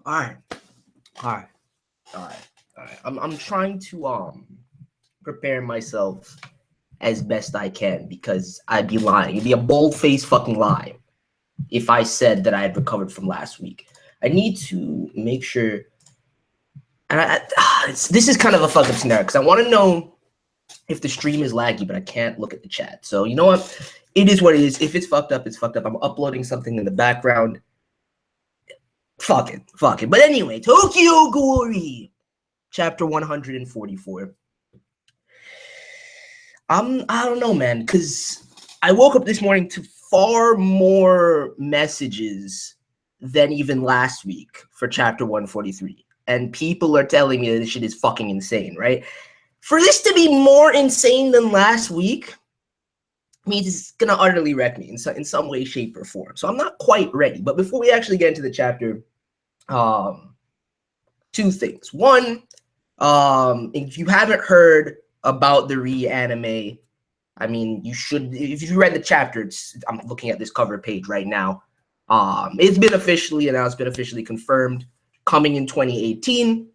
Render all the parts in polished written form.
All right. I'm trying to prepare myself as best I can because I'd be lying. It'd be a bold-faced fucking lie if I said that I had recovered from last week. I need to make sure. And this is kind of a fuck up scenario because I want to know if the stream is laggy, but I can't look at the chat. So you know what? It is what it is. If it's fucked up, it's fucked up. I'm uploading something in the background. Fuck it. But anyway, Tokyo Ghoul, chapter 144. I don't know, man, because I woke up this morning to far more messages than even last week for chapter 143. And people are telling me that this shit is fucking insane, right? For this to be more insane than last week means it's going to utterly wreck me in some way, shape, or form. So I'm not quite ready. But before we actually get into the chapter, two things. One, if you haven't heard about the reanime, I mean, you should. If you read the chapter, I'm looking at this cover page right now. It's been officially announced, been officially confirmed, coming in 2018.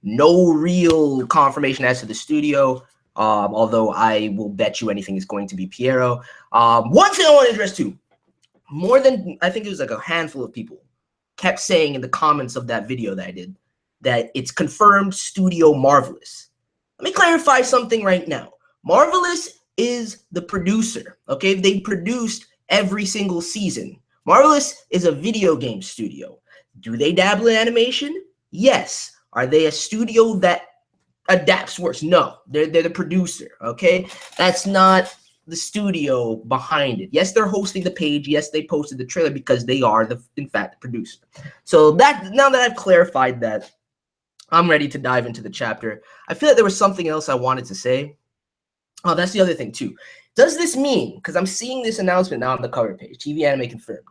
No real confirmation as to the studio, although I will bet you anything is going to be Piero. One thing I want to address too, more than, I think it was like a handful of people kept saying in the comments of that video that I did that it's confirmed Studio Marvelous. Let me clarify something right now. Marvelous is the producer, okay? They produced every single season. Marvelous is a video game studio. Do they dabble in animation? Yes. Are they a studio that adapts works? No. They're the producer, okay? That's not the studio behind it. Yes, they're hosting the page. Yes, they posted the trailer because they are, in fact, the producer. So that now that I've clarified that, I'm ready to dive into the chapter. I feel like there was something else I wanted to say. Oh, that's the other thing, too. Does this mean, because I'm seeing this announcement now on the cover page, TV anime confirmed.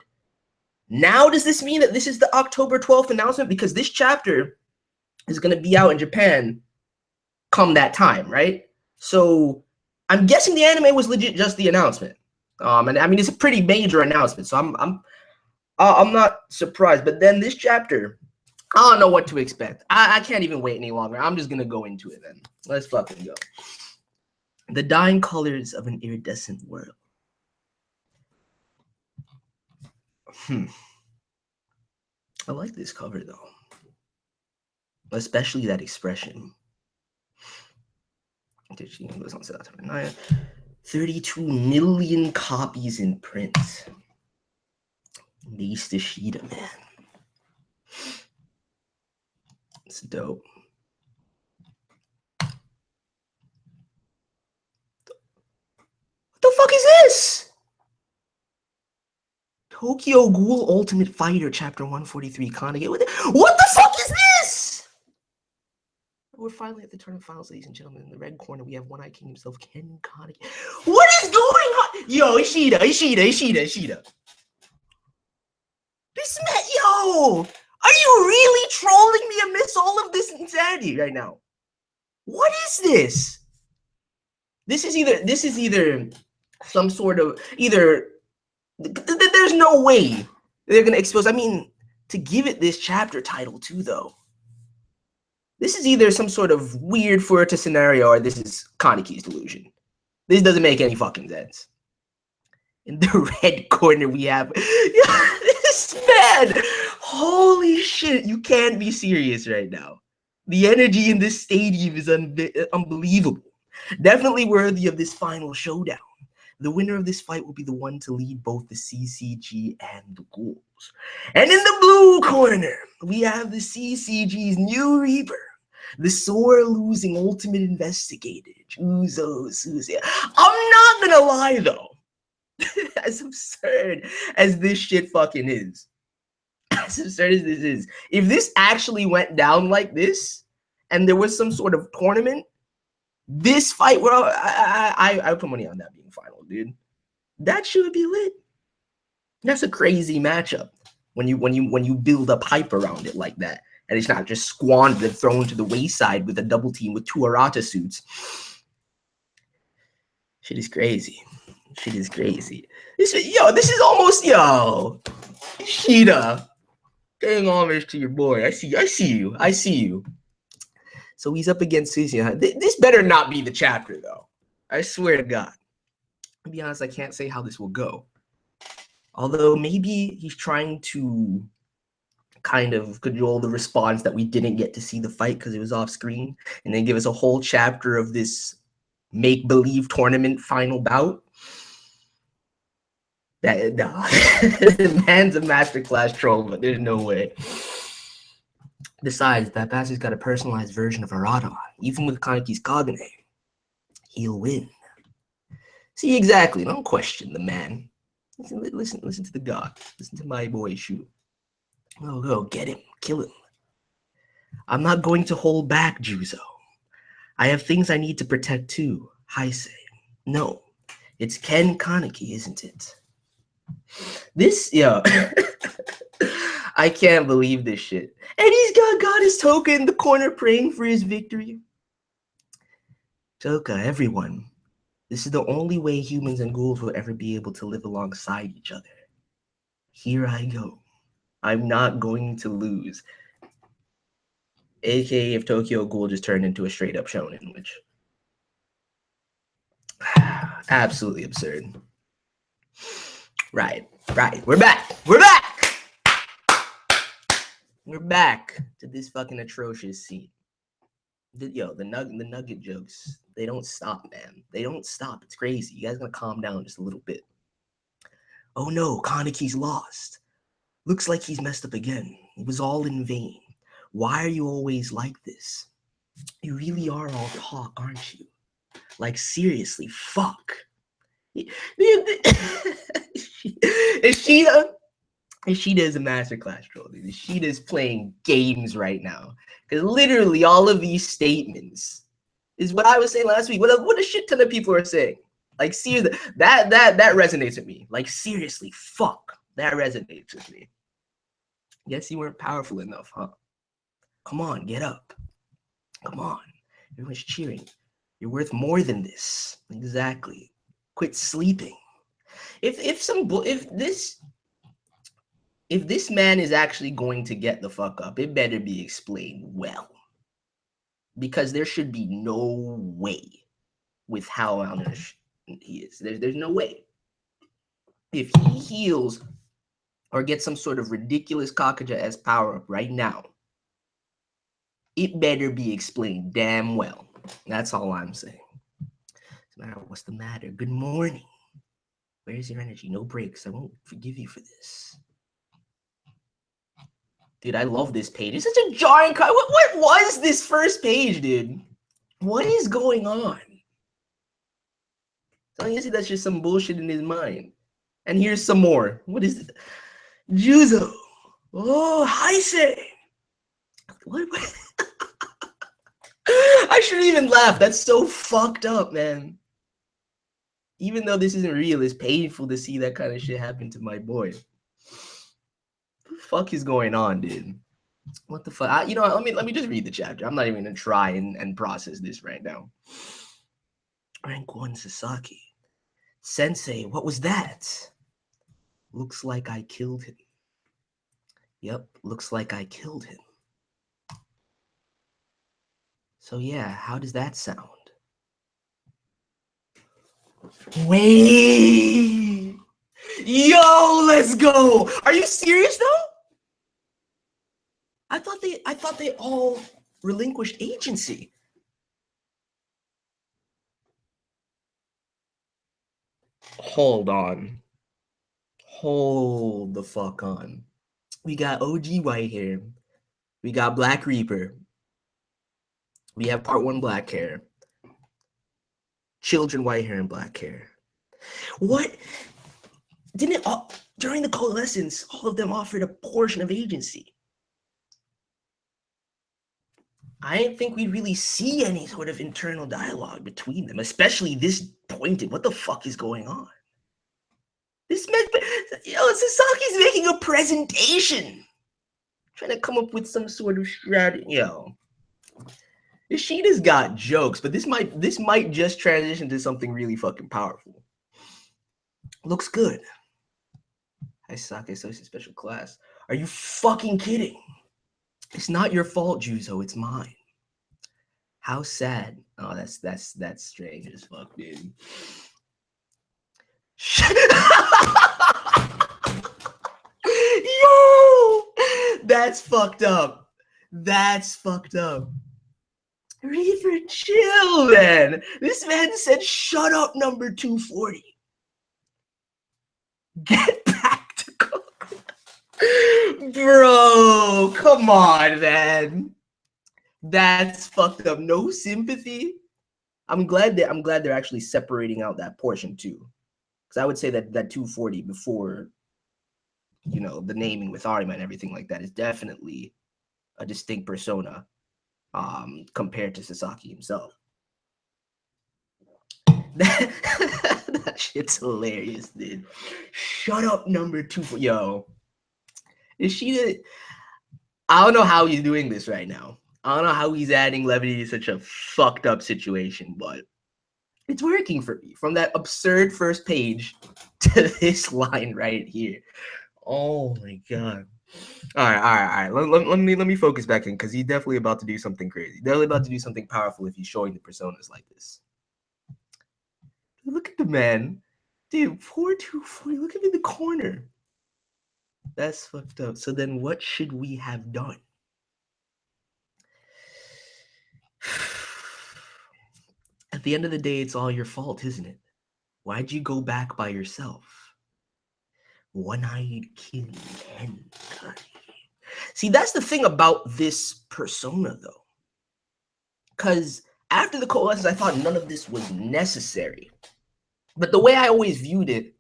Now, does this mean that this is the October 12th announcement? Because this chapter is going to be out in Japan come that time, right? So I'm guessing the anime was legit just the announcement. And I mean, it's a pretty major announcement, so I'm not surprised. But then this chapter, I don't know what to expect. I can't even wait any longer. I'm just going to go into it then. Let's fucking go. The dying colors of an iridescent world. I like this cover, though. Especially that expression. 32 million copies in print. Nice to Shida, man. It's dope. What the fuck is this? Tokyo Ghoul Ultimate Fighter, Chapter 143, Kanage. What the fuck is this? We're finally at the tournament finals, ladies and gentlemen. In the red corner, we have One-Eye King himself, Ken Kanage. What is going on? Yo, Ishida. This man, yo, are you really trolling me amidst all of this insanity right now? What is this? This is either some sort of there's no way they're gonna expose. I mean, to give it this chapter title too, though. This is either some sort of weird Fuerte scenario or this is Kaneki's delusion. This doesn't make any fucking sense. In the red corner, we have this man. Holy shit, you can't be serious right now. The energy in this stadium is unbelievable. Definitely worthy of this final showdown. The winner of this fight will be the one to lead both the CCG and the Ghouls. And in the blue corner, we have the CCG's new Reaper, the sore-losing ultimate investigator, Uzo Suzuki. I'm not gonna lie, though. As absurd as this shit fucking is. As absurd as this is. If this actually went down like this, and there was some sort of tournament, this fight, well, I put money on that being final, dude. That should be lit. That's a crazy matchup when you build up hype around it like that, and it's not just squandered and thrown to the wayside with a double team with two Arata suits. Shit is crazy. Shit is crazy. This is almost Ishida. Paying homage to your boy. I see you. So he's up against Susie. This better not be the chapter, though. I swear to God. To be honest, I can't say how this will go. Although maybe he's trying to kind of cajole the response that we didn't get to see the fight because it was off screen, and then give us a whole chapter of this make-believe tournament final bout. The man's a masterclass troll, but there's no way. Besides, that bastard's got a personalized version of Arata. Even with Kaneki's Kagane, he'll win. See, exactly. Don't question the man. Listen to the god. Listen to my boy shoot. Go, get him. Kill him. I'm not going to hold back, Juzo. I have things I need to protect too, Heisei. No, it's Ken Kaneki, isn't it? This, I can't believe this shit. And he's got his Toka in the corner praying for his victory. Toka, everyone. This is the only way humans and ghouls will ever be able to live alongside each other. Here I go. I'm not going to lose. AKA if Tokyo Ghoul just turned into a straight up shonen, which absolutely absurd. Right. We're back. We're back to this fucking atrocious scene. The nugget jokes, they don't stop, man. They don't stop. It's crazy. You guys gotta calm down just a little bit. Oh no, Kaneki's lost. Looks like he's messed up again. It was all in vain. Why are you always like this? You really are all talk, aren't you? Like, seriously, fuck. Ishida is a masterclass troll, dude. Ishida is playing games right now. Because literally all of these statements is what I was saying last week. What a shit ton of people are saying. Like, seriously, that resonates with me. Like, seriously, fuck. That resonates with me. Guess you weren't powerful enough, huh? Come on, get up. Come on. Everyone's cheering. You're worth more than this. Exactly. Quit sleeping. If this man is actually going to get the fuck up, it better be explained well. Because there should be no way with how malnourished he is. There's no way. If he heals or gets some sort of ridiculous Kakaja-esque power-up right now, it better be explained damn well. That's all I'm saying. What's the matter? Good morning. Where's your energy? No breaks. I won't forgive you for this. Dude, I love this page. It's such a jarring cut. What was this first page, dude? What is going on? So I guess that's just some bullshit in his mind. And here's some more. What is it? Juzo. Oh, Heisei. What? I shouldn't even laugh. That's so fucked up, man. Even though this isn't real, it's painful to see that kind of shit happen to my boy. What the fuck is going on, dude? What the fuck? Let me just read the chapter. I'm not even gonna try and process this right now. Rank 1 Sasaki. Sensei, what was that? Looks like I killed him. Yep, looks like I killed him. So yeah, how does that sound? Wait! Yo, let's go! Are you serious though? I thought they all relinquished agency. Hold on. Hold the fuck on. We got OG white hair. We got Black Reaper. We have part 1 black hair. Children white hair and black hair. What? Didn't during the coalescence, all of them offered a portion of agency? I didn't think we'd really see any sort of internal dialogue between them, especially this pointed. What the fuck is going on? This man, Sasaki's making a presentation, trying to come up with some sort of strategy. Ishida's got jokes, but this might just transition to something really fucking powerful. Looks good. Haisake Soshi special class. Are you fucking kidding? It's not your fault, Juzo. It's mine. How sad. Oh, that's strange as fuck, dude. Yo, that's fucked up. That's fucked up. Reaper, chill, man. This man said, "Shut up, number 240." Get back to cook. Bro, come on, man. That's fucked up. No sympathy. I'm glad they're actually separating out that portion too. Because I would say that 240 before, you know, the naming with Arima and everything like that is definitely a distinct persona compared to Sasaki himself. That shit's hilarious, dude. Shut up, number 240. Yo, is she the... I don't know how he's doing this right now. I don't know how he's adding levity to such a fucked up situation, but it's working for me. From that absurd first page to this line right here. Oh my god. All right. Let me focus back in, because he's definitely about to do something crazy. Definitely about to do something powerful if he's showing the personas like this. Look at the man. Dude, poor 240. Look at him in the corner. That's fucked up. So then what should we have done? At the end of the day, it's all your fault, isn't it? Why'd you go back by yourself? One-eyed killing Henkai. See, that's the thing about this persona, though. Because after the coalescence, I thought none of this was necessary. But the way I always viewed it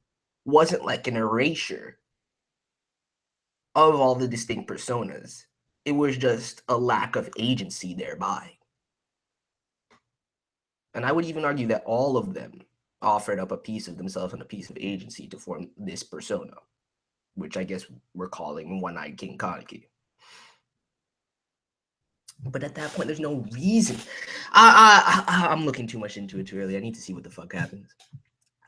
wasn't like an erasure of all the distinct personas. It was just a lack of agency thereby. And I would even argue that all of them offered up a piece of themselves and a piece of agency to form this persona, which I guess we're calling One-Eyed King Kaneki. But at that point, there's no reason. I'm looking too much into it too early. I need to see what the fuck happens.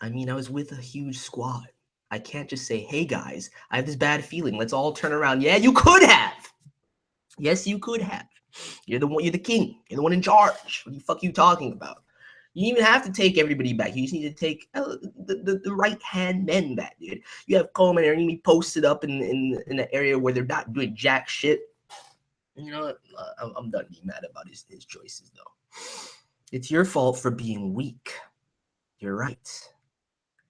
I mean, I was with a huge squad. I can't just say, "Hey guys, I have this bad feeling. Let's all turn around." Yeah, you could have. Yes, you could have. You're the one. You're the king. You're the one in charge. What the fuck are you talking about? You even have to take everybody back. You just need to take the right hand men back, dude. You have Coleman and Arimi posted up in an area where they're not doing jack shit. You know, I'm done being mad about his choices, though. It's your fault for being weak. You're right.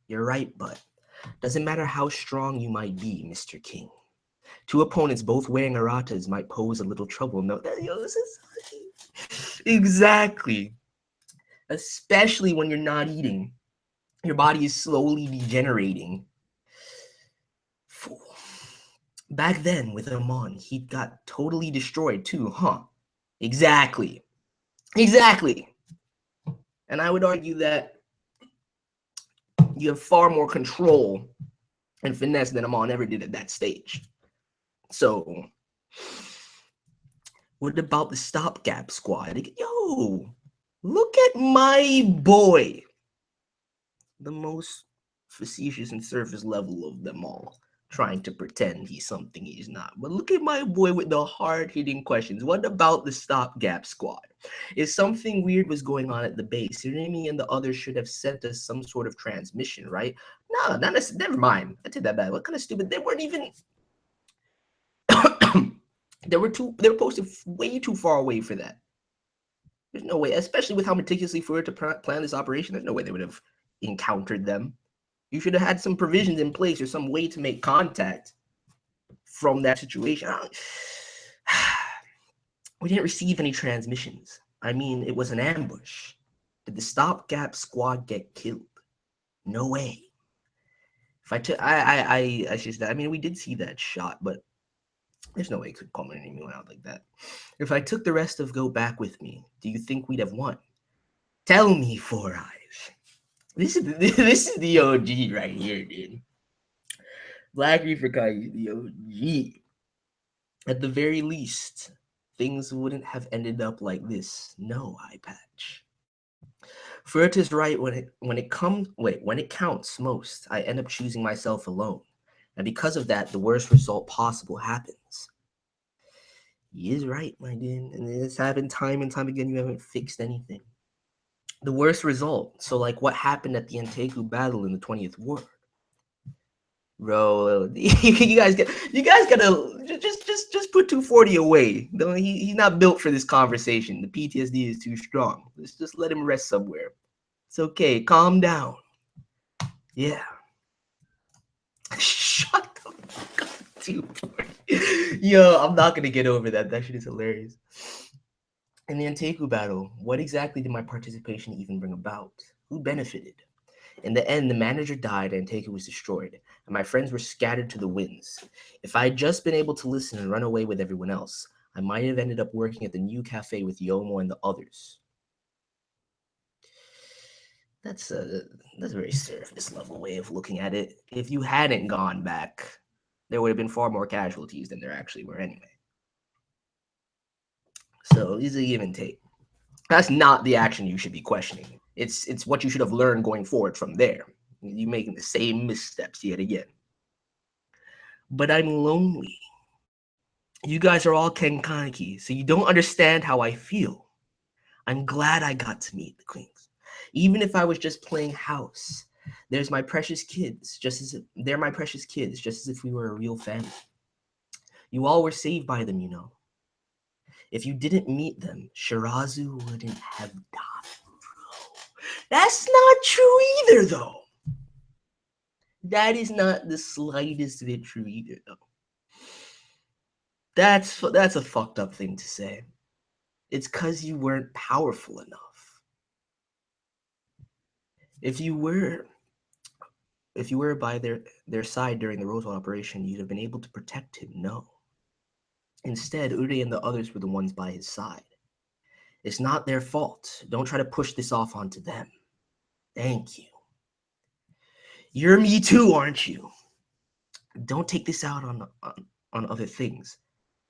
You're right, but doesn't matter how strong you might be, Mr. King. Two opponents both wearing aratas might pose a little trouble. No, this is exactly. Especially when you're not eating. Your body is slowly degenerating. Fool. Back then, with Amon, he got totally destroyed too, huh? Exactly. And I would argue that you have far more control and finesse than Amon ever did at that stage. So, what about the stopgap squad? Yo, look at my boy. The most facetious and surface level of them all, trying to pretend he's something he's not. But look at my boy with the hard-hitting questions. What about the stopgap squad? If something weird was going on at the base, Remy and the others should have sent us some sort of transmission, right? No, not necessarily. Never mind. I did that bad. What kind of stupid? They weren't even. They were posted way too far away for that. There's no way, especially with how meticulously Fuhrer to plan this operation. There's no way they would have encountered them. You should have had some provisions in place or some way to make contact from that situation. We didn't receive any transmissions. I mean, it was an ambush. Did the stopgap squad get killed? No way. If I took, I should. I mean, we did see that shot, but there's no way it could culminate anyone out like that. If I took the rest of Go back with me, do you think we'd have won? Tell me, Four Eyes. This is the OG right here, dude. Black Reaper Kai is the OG. At the very least, things wouldn't have ended up like this. No, Eye Patch. Furt is right when it counts most, I end up choosing myself alone. And because of that, the worst result possible happens. He is right, my dude. And it's happened time and time again. You haven't fixed anything. The worst result. So, like, what happened at the Antegu battle in the 20th War? Bro, you guys gotta just put 240 away. No, he's not built for this conversation. The PTSD is too strong. Let's just let him rest somewhere. It's okay. Calm down. Yeah. Shut the fuck up, 240. Yo, I'm not gonna get over that. That shit is hilarious. In the Anteku battle, what exactly did my participation even bring about? Who benefited? In the end, the manager died and Anteku was destroyed, and my friends were scattered to the winds. If I had just been able to listen and run away with everyone else, I might have ended up working at the new cafe with Yomo and the others. That's a very surface level way of looking at it. If you hadn't gone back, there would have been far more casualties than there actually were anyway. So it's a give and take. That's not the action you should be questioning. It's what you should have learned going forward from there. You making the same missteps yet again. But I'm lonely. You guys are all Kenkanki, so you don't understand how I feel. I'm glad I got to meet the queens. Even if I was just playing house, they're my precious kids, just as if we were a real family. You all were saved by them, you know. If you didn't meet them, Shirazu wouldn't have died, bro. That's not true either, though. That is not the slightest bit true either, though. That's a fucked up thing to say. It's because you weren't powerful enough. If you were by their side during the Roswell operation, you'd have been able to protect him. No. Instead, Uri and the others were the ones by his side. It's not their fault. Don't try to push this off onto them. Thank you. You're me too, aren't you? Don't take this out on other things.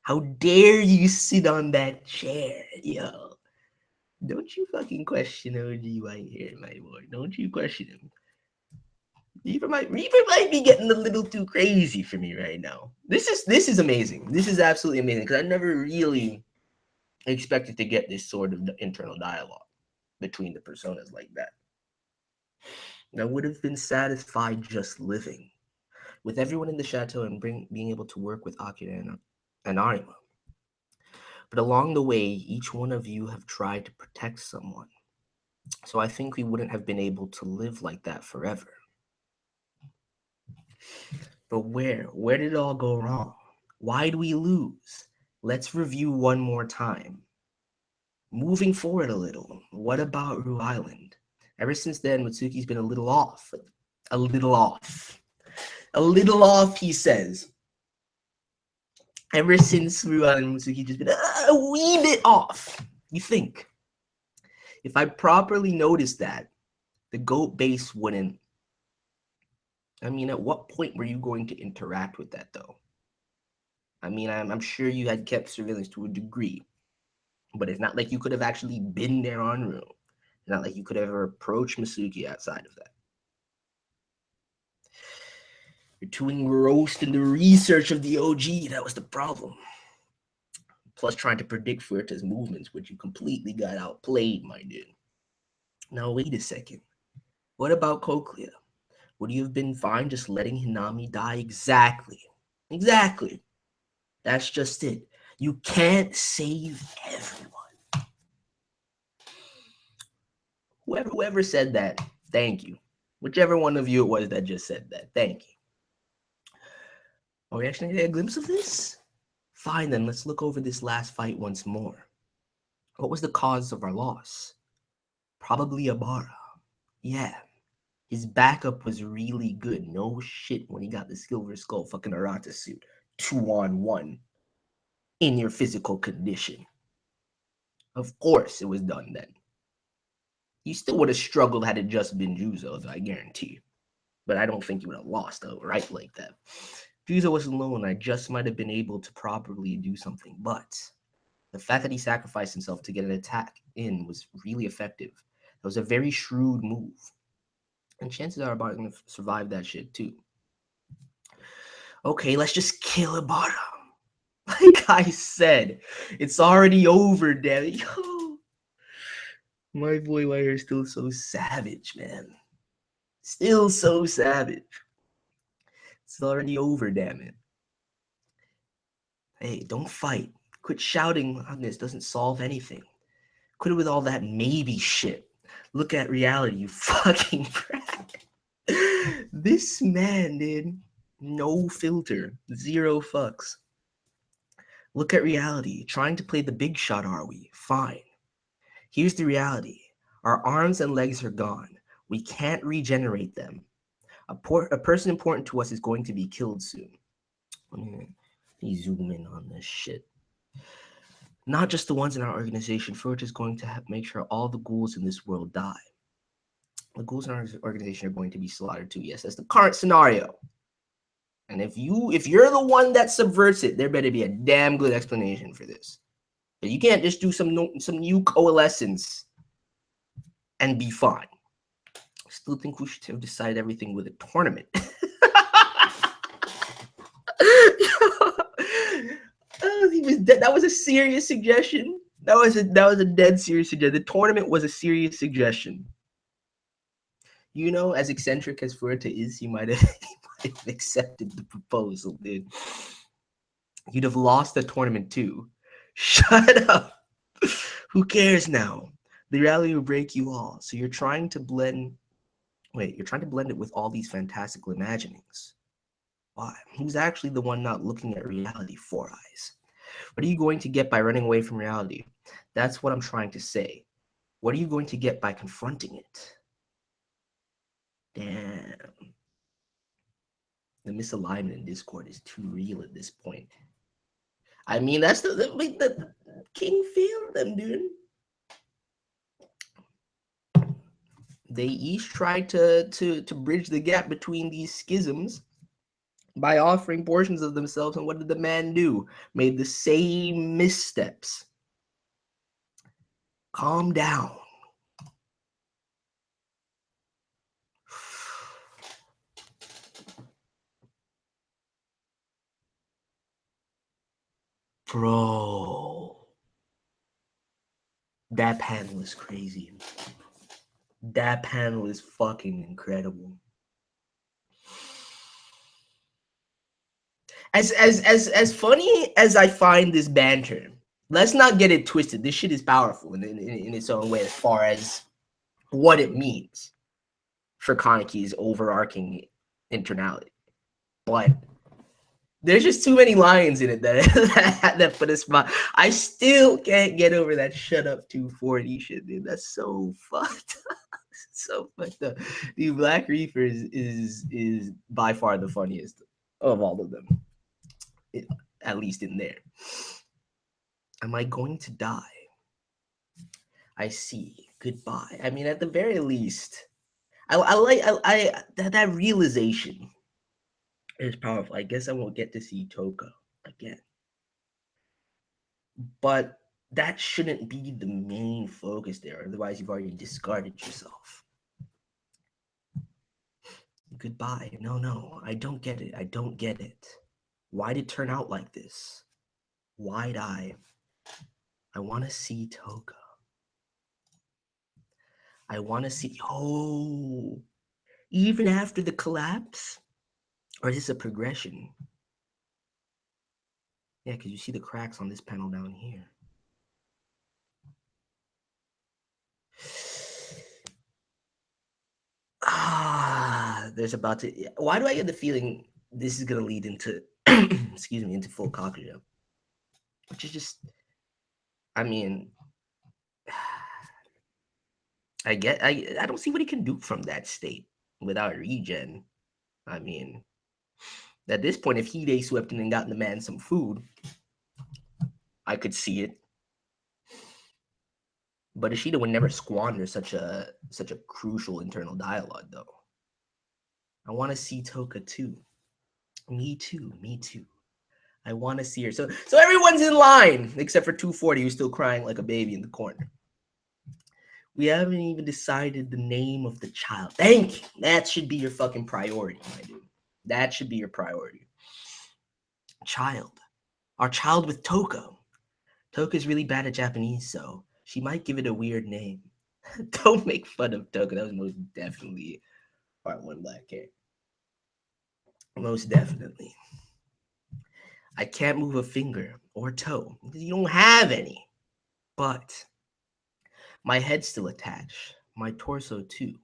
How dare you sit on that chair, yo? Don't you fucking question OG right here, my boy. Don't you question him. Reaper might be getting a little too crazy for me right now. This is amazing. This is absolutely amazing because I never really expected to get this sort of internal dialogue between the personas like that. I would have been satisfied just living with everyone in the chateau and being able to work with Akira and Arima. But along the way, each one of you have tried to protect someone. So I think we wouldn't have been able to live like that forever. But where did it all go wrong? Why did we lose? Let's review one more time. Moving forward a little, what about Rue Island? Ever since then, Mitsuki's been a little off. A little off. A little off, he says. Ever since Rue Island, Mitsuki's just been a wee bit off. You think? If I properly noticed that, the goat base wouldn't. I mean, at what point were you going to interact with that, though? I mean, I'm sure you had kept surveillance to a degree, but it's not like you could have actually been there en route. It's not like you could have ever approached Mitsuki outside of that. You're too engrossed in the research of the OG. That was the problem. Plus, trying to predict Fuerte's movements, which you completely got outplayed, my dude. Now, wait a second. What about Cochlea? Would you have been fine just letting Hinami die? Exactly. That's just it. You can't save everyone. Whoever said that, thank you. Whichever one of you it was that just said that, thank you. Are we actually gonna get a glimpse of this? Fine then, let's look over this last fight once more. What was the cause of our loss? Probably Abara. Yeah. His backup was really good. No shit when he got the Silver Skull fucking Arata suit. 2-on-1. In your physical condition. Of course it was done then. You still would have struggled had it just been Juzo, though, I guarantee. But I don't think you would have lost outright like that. Juzo was alone. I just might have been able to properly do something. But the fact that he sacrificed himself to get an attack in was really effective. That was a very shrewd move. And chances are Ibara going to survive that shit too. Okay, let's just kill Ibara. Like I said, it's already over, damn it. Yo, my boy Wire is still so savage, man. Still so savage. It's already over, damn it. Hey, don't fight. Quit shouting on this. Doesn't solve anything. Quit it with all that maybe shit. Look at reality, you fucking brat. This man, dude. No filter. 0 fucks. Look at reality. Trying to play the big shot, are we? Fine. Here's the reality. Our arms and legs are gone. We can't regenerate them. A person important to us is going to be killed soon. Let me zoom in on this shit. Not just the ones in our organization. Forge is going to make sure all the ghouls in this world die. The ghouls in our organization are going to be slaughtered too. Yes, that's the current scenario. And if you're the one that subverts it, there better be a damn good explanation for this. But you can't just do some new coalescence and be fine. I still think we should have decided everything with a tournament. That was a serious suggestion. That was a dead serious suggestion. The tournament was a serious suggestion. You know, as eccentric as Fuerte is, he might have accepted the proposal, dude. You'd have lost the tournament too. Shut up. Who cares now? The reality will break you all. So you're trying to blend it with all these fantastical imaginings. Why? Who's actually the one not looking at reality? 4 eyes. What are you going to get by running away from reality? That's what I'm trying to say. What are you going to get by confronting it? Damn. The misalignment in Discord is too real at this point. I mean, that's the King failed them, dude. They each tried to bridge the gap between these schisms by offering portions of themselves, and what did the man do? Made the same missteps. Calm down. Bro. That panel is crazy. That panel is fucking incredible. As funny as I find this banter, let's not get it twisted. This shit is powerful in its own way as far as what it means for Kaneki's overarching internality. But there's just too many lines in it that put a spot. I still can't get over that shut up 240 shit, dude. That's so fucked up. So fucked up. The Black Reaper is by far the funniest of all of them. At least in there. Am I going to die? I see. Goodbye. I mean, at the very least, I like that realization is powerful. I guess I won't get to see Toka again, but that shouldn't be the main focus there. Otherwise, you've already discarded yourself. Goodbye. No, I don't get it. I don't get it. Why did it turn out like this? Wide eye. I want to see Toka. I want to see. Oh, even after the collapse? Or is this a progression? Yeah, because you see the cracks on this panel down here. There's about to. Why do I get the feeling this is going to lead into, excuse me, into full Kakuya? Which is just, I mean, I don't see what he can do from that state without regen. I mean, at this point, if Hide swept in and gotten the man some food, I could see it. But Ishida would never squander such a crucial internal dialogue, though. I want to see Toka too. Me too. I want to see her. So everyone's in line except for 240, who's still crying like a baby in the corner. We haven't even decided the name of the child. Thank you. That should be your fucking priority, my dude. That should be your priority. Child. Our child with Toka. Toka's really bad at Japanese, so she might give it a weird name. Don't make fun of Toka. That was most definitely part one black hair. Most definitely. I can't move a finger or toe because you don't have any. But my head's still attached. My torso too.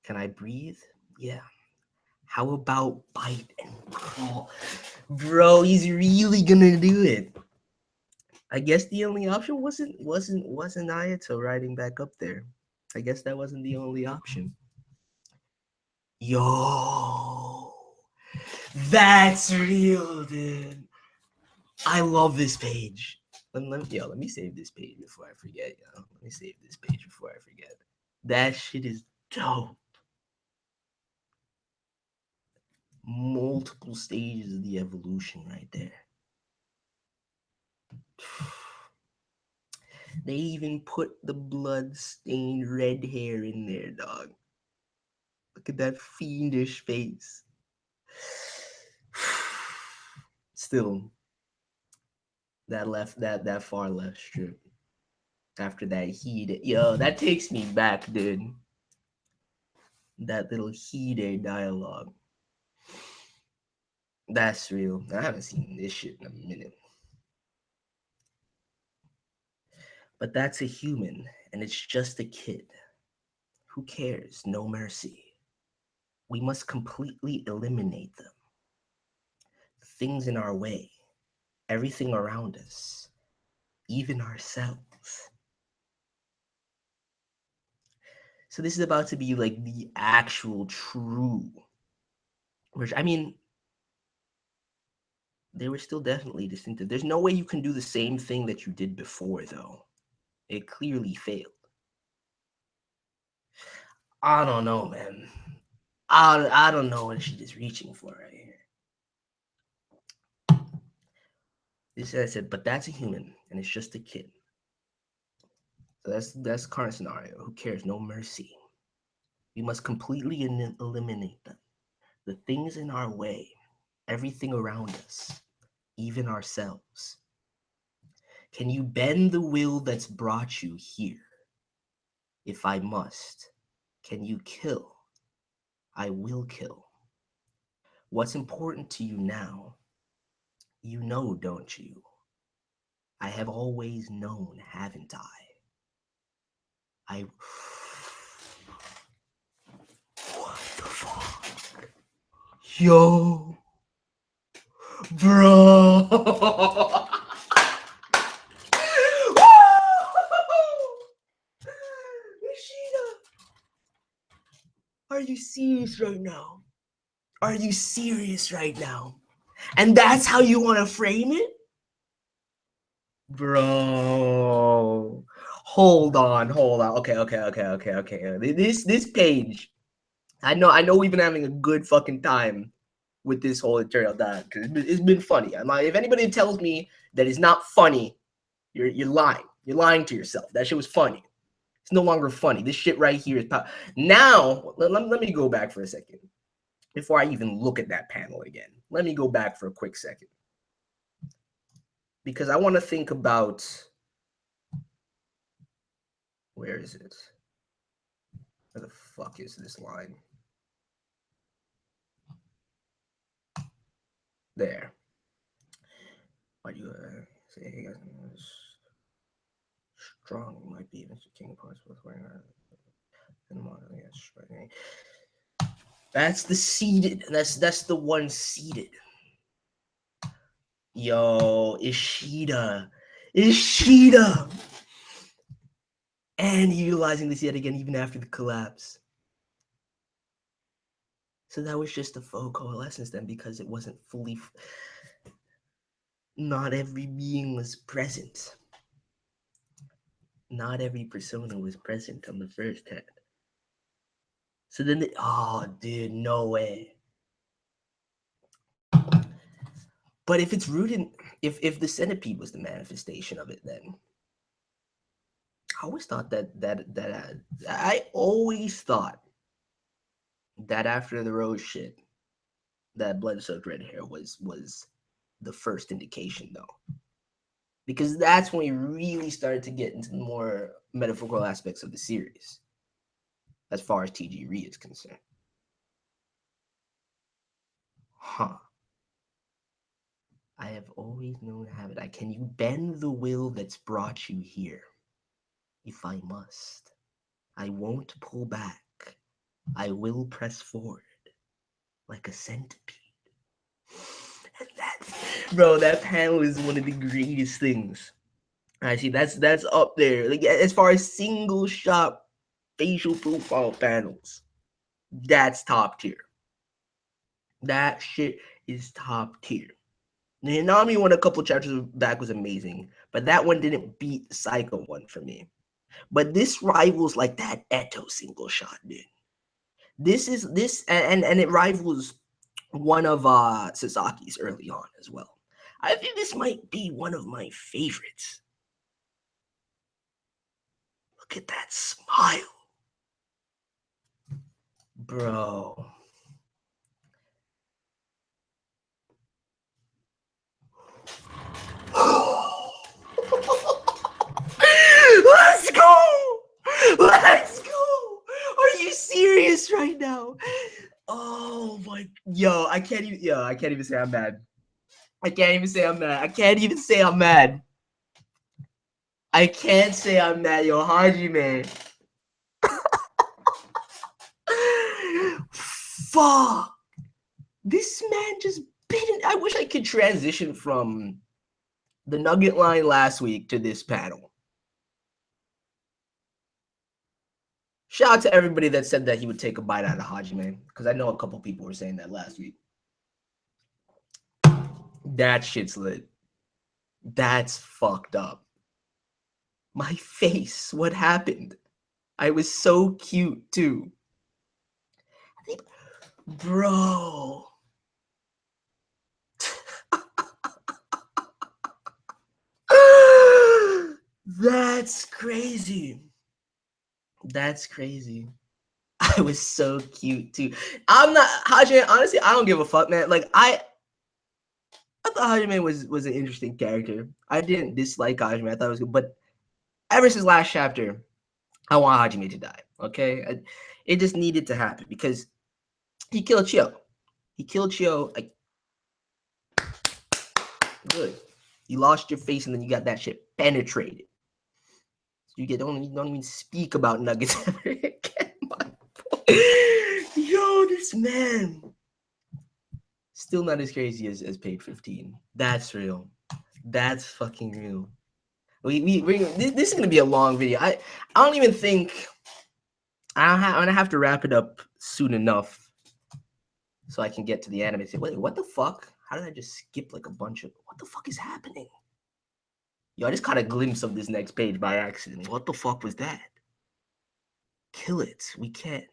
Can I breathe? Yeah. How about bite and crawl? Bro, he's really gonna do it. I guess the only option wasn't Ayato riding back up there. I guess that wasn't the only option. Yo, that's real, dude. I love this page. Let me save this page before I forget. Let me save this page before I forget. That shit is dope. Multiple stages of the evolution right there. They even put the blood-stained red hair in there, dog. Look at that fiendish face. Still, that far left strip. After that heated, that takes me back, dude. That little heated dialogue. That's real. I haven't seen this shit in a minute. But that's a human, and it's just a kid. Who cares? No mercy. We must completely eliminate them. The things in our way, everything around us, even ourselves. So this is about to be like the actual true, which I mean, they were still definitely distinctive. There's no way you can do the same thing that you did before, though. It clearly failed. I don't know, man. I don't know what she is reaching for right here. This I said, but that's a human, and it's just a kid. So that's current scenario. Who cares? No mercy. We must completely eliminate them. The things in our way, everything around us, even ourselves. Can you bend the will that's brought you here? If I must, can you kill? I will kill. What's important to you now? You know, don't you? I have always known, haven't I? What the fuck? Yo. Bro. Are you serious right now? Are you serious right now? And that's how you want to frame it? Bro. Hold on. Okay. This page. I know we've been having a good fucking time with this whole Eternal Dive because it's been funny. If anybody tells me that it's not funny, you're lying. You're lying to yourself. That shit was funny. It's no longer funny. This shit right here is now. Let me go back for a second before I even look at that panel again. Let me go back for a quick second because I want to think about where is it? Where the fuck is this line? There. Why do you say hey guys? Strong might be even king parts with wearing that's the seated. That's the one seated. Yo, Ishida. And utilizing this yet again even after the collapse. So that was just a faux coalescence then because it wasn't fully. Not every being was present. Not every persona was present on the first head. So then, dude, no way. But if it's rooted, if the centipede was the manifestation of it, then always thought I always thought that after the Rose shit, that blood-soaked red hair was the first indication, though, because that's when we really started to get into the more metaphorical aspects of the series, as far as TG Reed is concerned. Huh. I have always known habit. Can you bend the will that's brought you here? If I must, I won't pull back. I will press forward like a centipede. And that panel is one of the greatest things. I see that's up there. Like, as far as single shot facial profile panels, that's top tier. That shit is top tier. The Hinami one a couple chapters back was amazing, but that one didn't beat the Psycho one for me. But this rivals like that Eto single shot, dude. This and it rivals one of Sasaki's early on as well. I think this might be one of my favorites. Look at that smile. Bro. Let's go! Let's go! Are you serious right now? Oh my, I can't even say I'm mad. I can't even say I'm mad. I can't say I'm mad, yo, Hajime. Fuck. This man just bit it. I wish I could transition from the nugget line last week to this panel. Shout out to everybody that said that he would take a bite out of Hajime, because I know a couple people were saying that last week. That shit's lit. That's fucked up. My face, what happened? I was so cute too. Bro. That's crazy. That's crazy. I was so cute too. I'm not Hajime. Honestly, I don't give a fuck, man. Like I thought Hajime was an interesting character. I didn't dislike Hajime. I thought it was good, but ever since last chapter, I want Hajime to die. Okay, it just needed to happen because he killed Chio. He killed Chio. Like, good. You lost your face and then you got that shit penetrated. So you don't even speak about Nuggets ever again. Yo, this man. Still not as crazy as page 15. That's real. That's fucking real. This is gonna be a long video. I don't even think I'm gonna have to wrap it up soon enough so I can get to the anime. Wait, what the fuck? How did I just skip like a bunch of? What the fuck is happening? Yo, I just caught a glimpse of this next page by accident. What the fuck was that? Kill it. We can't.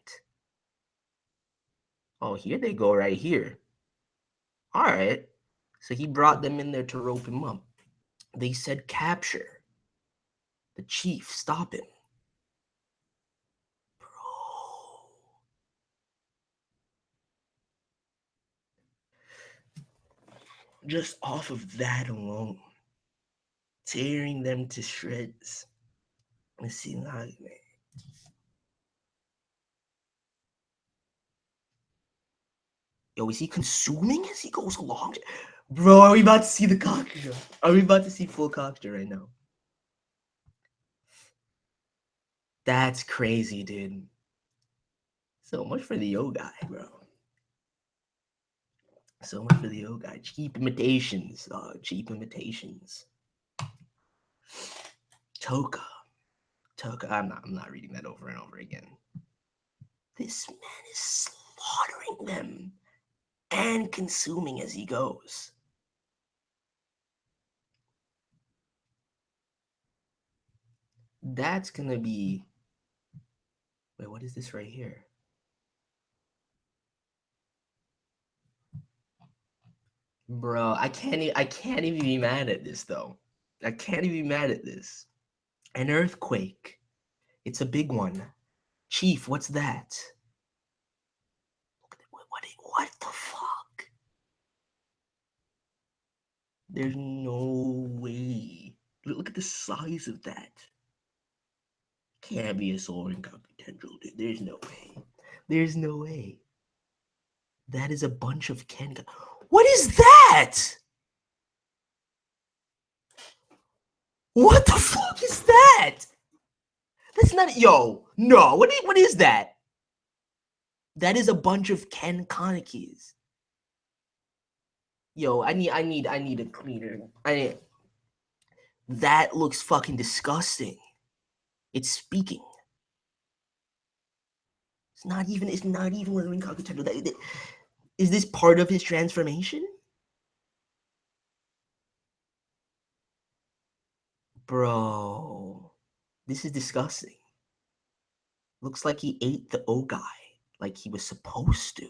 Oh, here they go right here. All right. So he brought them in there to rope him up. They said capture. The chief, stop him. Bro. Just off of that alone. Tearing them to shreds. Let's see, man. Yo, is he consuming as he goes along? Bro, are we about to see the cocktail? Are we about to see full cocktail right now? That's crazy, dude. So much for the O guy, bro. So much for the O guy. Cheap imitations, cheap imitations. Toka. I'm not reading that over and over again. This man is slaughtering them and consuming as he goes. That's gonna be. Wait, what is this right here? Bro, I can't even be mad at this though. I can't even be mad at this. An earthquake It's a big one. Chief, what's that? What the fuck? There's no way. Look at the size of that. Can't be a soaring potential, dude. There's no way. There's no way. That is a bunch of Ken. What is that? What the fuck is that? That's not. Yo, no. What is that? That is a bunch of Ken Kanekis. Yo, I need a cleaner. That looks fucking disgusting. It's speaking. It's not even with Ring Kakutenro. Is this part of his transformation? Bro, this is disgusting. Looks like he ate the Ogai like he was supposed to.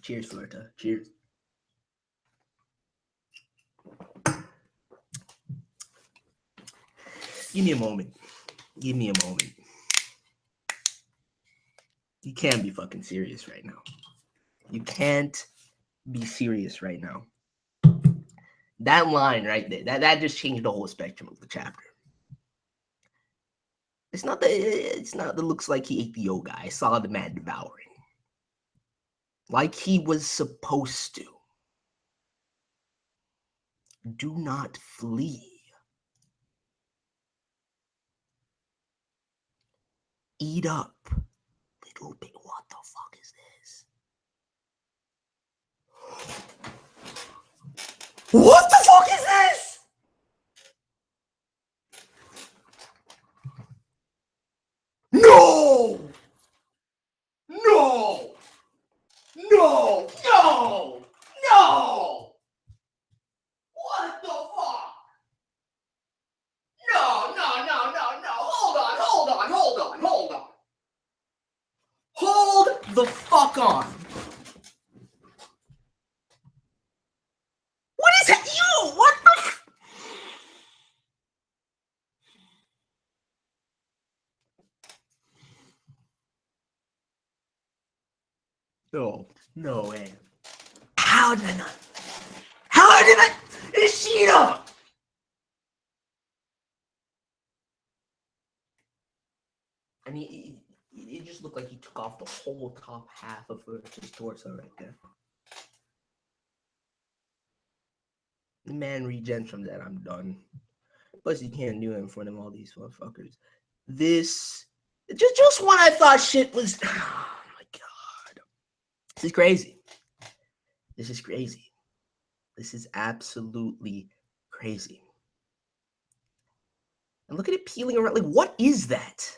Cheers, Florida. Cheers. Give me a moment. Give me a moment. You can't be fucking serious right now. You can't be serious right now. That line right there, that just changed the whole spectrum of the chapter. It's not that looks like he ate the Yoga. I saw the man devouring. Like he was supposed to. Do not flee. Eat up. Little bit. What the fuck is this? What the fuck is this? No! No! No! No! No! What the fuck? No, no, no, no, no. Hold on, hold on, hold on, hold on. Hold the fuck on. What is that? You? What the? No, no way. How did I not? How did I? Ishida! I mean, it just looked like he took off the whole top half of his torso right there. The man regens from that. I'm done. Plus, you can't do it in front of all these motherfuckers. This, just when I thought shit was, oh my god, this is crazy. This is crazy. This is absolutely crazy. And look at it peeling around. Like, what is that?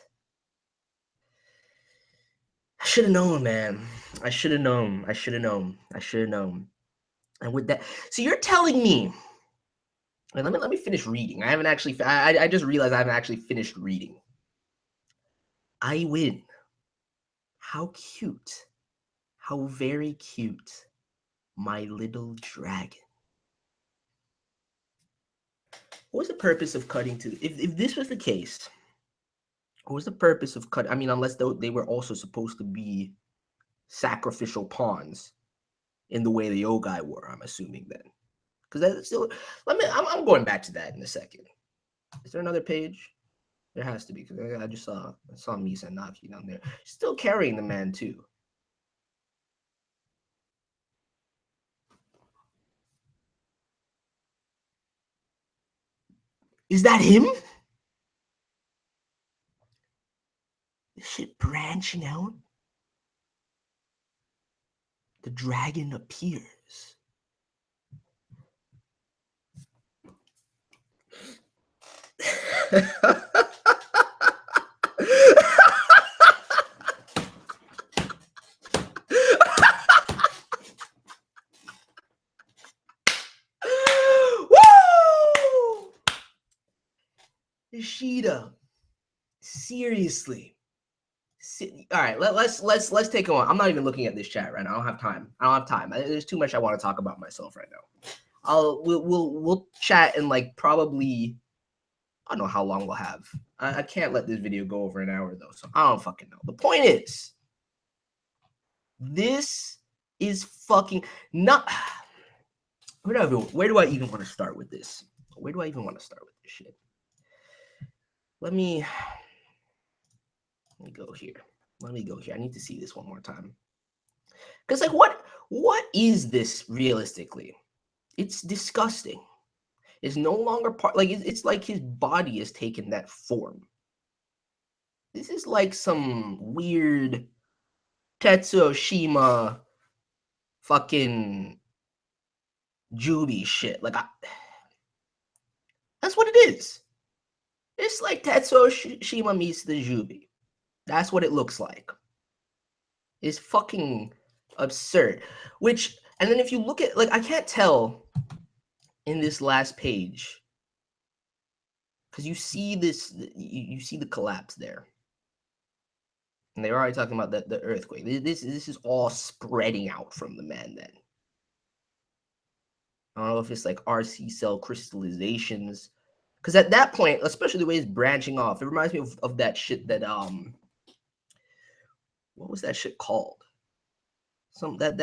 I should have known, man. I should have known. I should have known. I should have known. And with that, so you're telling me. Wait, let me finish reading. I haven't actually. I just realized I haven't actually finished reading. I win. How cute. How very cute. My little dragon. What was the purpose of cutting to? If this was the case, what was the purpose of cut? I mean, unless they were also supposed to be sacrificial pawns in the way the Yogai were, I'm assuming then. Because that's still. I'm going back to that in a second. Is there another page? There has to be, because I just saw Misa and Naki down there. Still carrying the man too. Is that him? This shit branching out. The dragon appears. Woo! Ishida Seriously. All right, let's take a one. I'm not even looking at this chat right now. I don't have time. There's too much I want to talk about myself right now. We'll chat in like probably, I don't know how long we'll have. I can't let this video go over an hour though, so I don't fucking know. The point is, this is fucking not. Where do I even want to start with this? Where do I even want to start with this shit? Let me go here. Let me go here. I need to see this one more time. Because like what is this realistically? It's disgusting. It's no longer part, like it's like his body has taken that form. This is like some weird Tetsuo Shima fucking Juby shit. Like that's what it is. It's like Tetsuo Shima meets the Juby. That's what it looks like. It's fucking absurd. Which, and then if you look at, like, I can't tell in this last page, because you see this, you see the collapse there. And they're already talking about the earthquake. This is all spreading out from the man then. I don't know if it's like RC cell crystallizations. Because at that point, especially the way it's branching off, it reminds me of that shit that, what was that shit called? Some that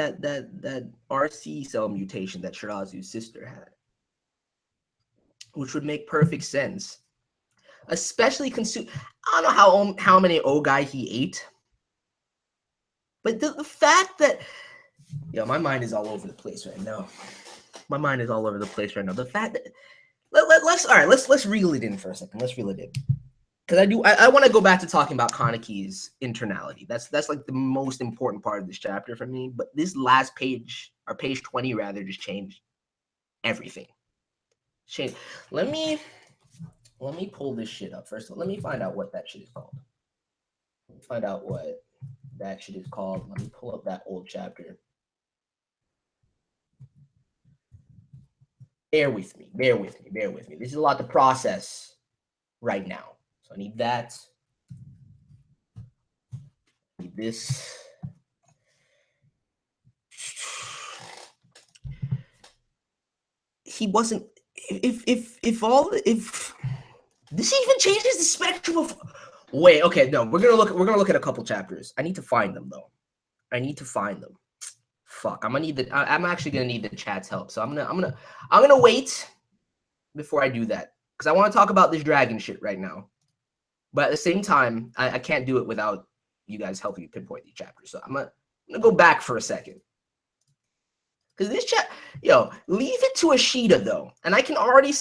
RC cell mutation that Shirazu's sister had, which would make perfect sense, especially I don't know how many Ogai he ate, but the fact that, my mind is all over the place right now. My mind is all over the place right now. The fact that let's reel it in for a second. Let's reel it in. Because I want to go back to talking about Kaneki's internality. That's like the most important part of this chapter for me. But this last page, or page 20 rather, just changed everything. Let me pull this shit up first. Let me find out what that shit is called. Let me find out what that shit is called. Let me pull up that old chapter. Bear with me. This is a lot to process right now. So I need that. I need this. He wasn't. If this even changes the spectrum of. Wait. Okay. No. We're gonna look at a couple chapters. I need to find them though. Fuck. I'm actually gonna need the chat's help. So I'm gonna wait before I do that, because I want to talk about this dragon shit right now. But at the same time, I can't do it without you guys helping me pinpoint these chapters. So I'm gonna go back for a second. Because this leave it to Ashita though. And I can already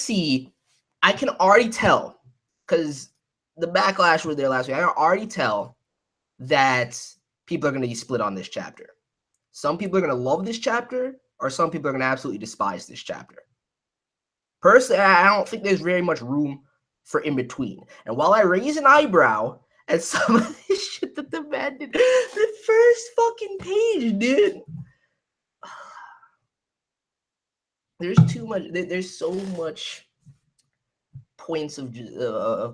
tell, because the backlash was there last week. I can already tell that people are going to be split on this chapter. Some people are going to love this chapter, or some people are going to absolutely despise this chapter. Personally, I don't think there's very much room for in between. And while I raise an eyebrow at some of this shit that the man did, the first fucking page, dude. There's too much. There's so much points of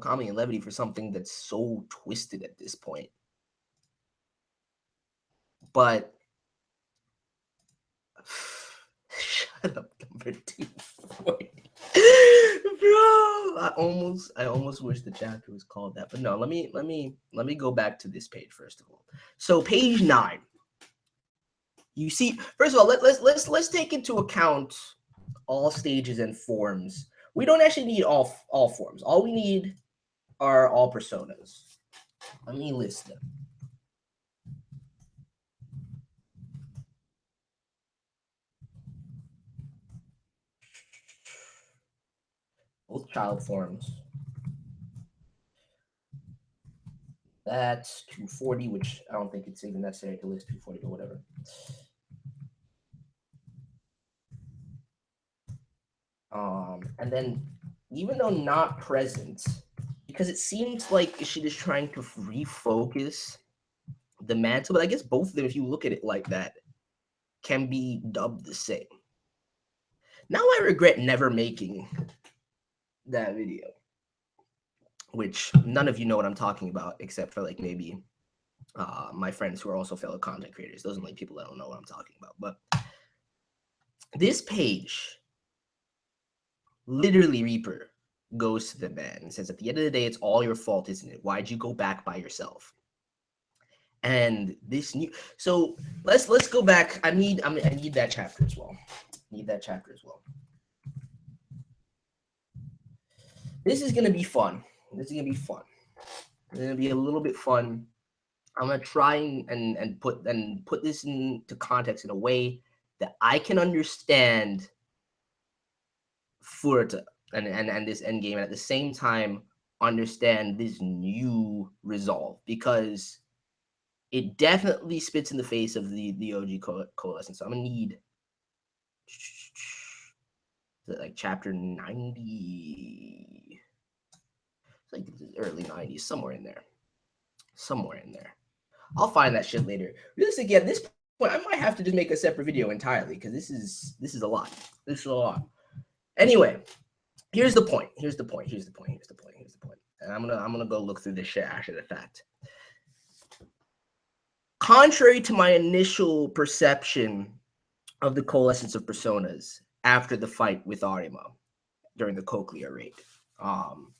comedy and levity for something that's so twisted at this point. But shut up, number 240. Bro, I almost wish the chapter was called that. But no, let me go back to this page first of all. So page 9. You see, first of all, let's take into account all stages and forms. We don't actually need all forms. All we need are all personas. Let me list them. Both child forms. That's 240, which I don't think it's even necessary to list 240, but whatever. And then, even though not present, because it seems like she is trying to refocus the mantle, but I guess both of them, if you look at it like that, can be dubbed the same. Now I regret never making that video. which none of you know what I'm talking about, except for like maybe my friends who are also fellow content creators. Those are like people that don't know what I'm talking about. But this page, literally, Reaper goes to the man and says, at the end of the day, it's all your fault, isn't it? Why'd you go back by yourself? And this new, so let's go back. I need that chapter as well. Need that chapter as well. This is gonna be fun. This is gonna be fun. It's gonna be a little bit fun. I'm gonna try and put this into context in a way that I can understand Furta and this end game, and at the same time understand this new resolve, because it definitely spits in the face of the OG coalescence. So I'm gonna need like chapter 90. It's like early 90s, somewhere in there. I'll find that shit later. Realistically, at this point, I might have to just make a separate video entirely, because this is a lot. This is a lot. Anyway, here's the point. And I'm gonna go look through this shit after the fact. Contrary to my initial perception of the coalescence of personas after the fight with Arima during the Cochlear raid,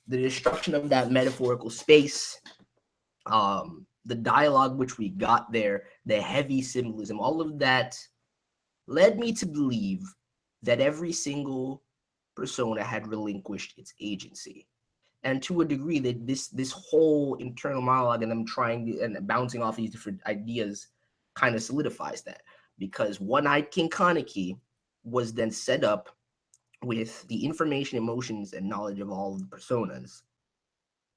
the destruction of that metaphorical space, the dialogue which we got there, the heavy symbolism, all of that led me to believe that every single persona had relinquished its agency. And to a degree, that this whole internal monologue and them trying and bouncing off these different ideas kind of solidifies that, because One-Eyed King Kaneki was then set up with the information, emotions, and knowledge of all of the personas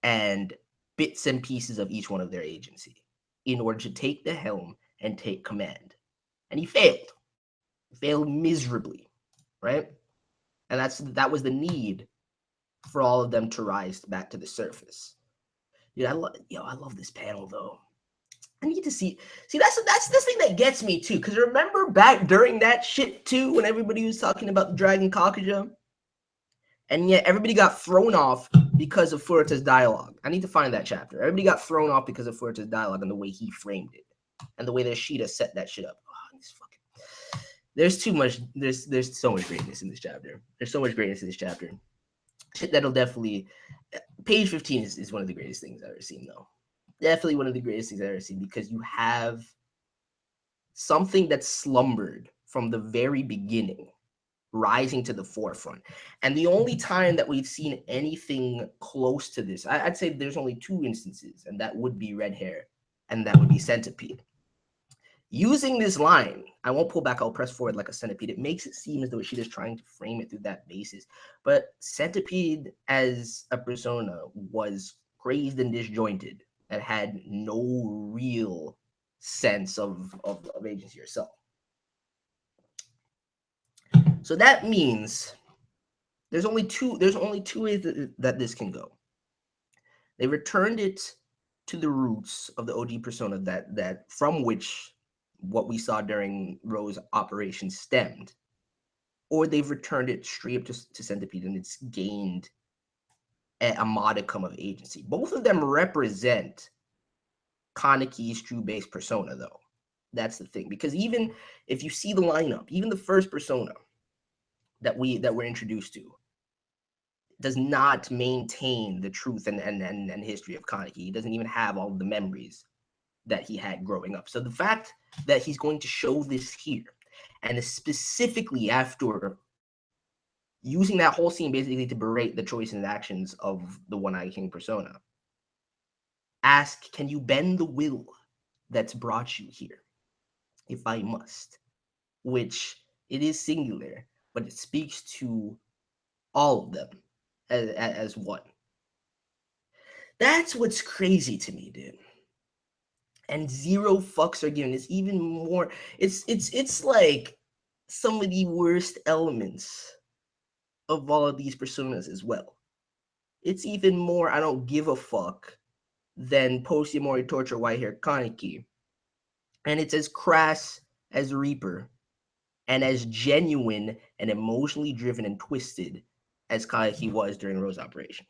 and bits and pieces of each one of their agency in order to take the helm and take command. And he failed. He failed miserably, right? And that was the need for all of them to rise back to the surface. Dude, I love this panel though. I need to see that's this thing that gets me too. Because remember back during that shit too, when everybody was talking about the Dragon Kakuja, and yet everybody got thrown off because of Furuta's dialogue. I need to find that chapter. Everybody got thrown off because of Furuta's dialogue and the way he framed it, and the way that Shida set that shit up. Oh, this fucking. There's too much. There's so much greatness in this chapter. Shit that'll definitely. Page 15 is one of the greatest things I've ever seen, though. Definitely one of the greatest things I've ever seen, because you have something that slumbered from the very beginning rising to the forefront. And the only time that we've seen anything close to this, I'd say there's only two instances, and that would be Red Hair, and that would be Centipede. Using this line, I won't pull back, I'll press forward like a centipede. It makes it seem as though she's just trying to frame it through that basis. But Centipede as a persona was crazed and disjointed and had no real sense of agency herself. So that means there's only two ways that this can go. They returned it to the roots of the OG persona that from which what we saw during Rose operation stemmed, or they've returned it straight up to Centipede, and it's gained a modicum of agency. Both of them represent Kaneki's true base persona, though. That's the thing, because even if you see the lineup, even the first persona that we're introduced to does not maintain the truth and history of Kaneki. He doesn't even have all of the memories that he had growing up. So the fact that he's going to show this here, and specifically after using that whole scene basically to berate the choices and actions of the One-Eyed King persona, ask, can you bend the will that's brought you here? If I must. Which it is singular, but it speaks to all of them as one. That's what's crazy to me, dude. And zero fucks are given. It's even more. It's like some of the worst elements of all of these personas as well. It's even more I don't give a fuck than Post-Yamori Torture White-Haired Kaneki. And it's as crass as Reaper, and as genuine and emotionally driven and twisted as Kaneki was during Rose Operation.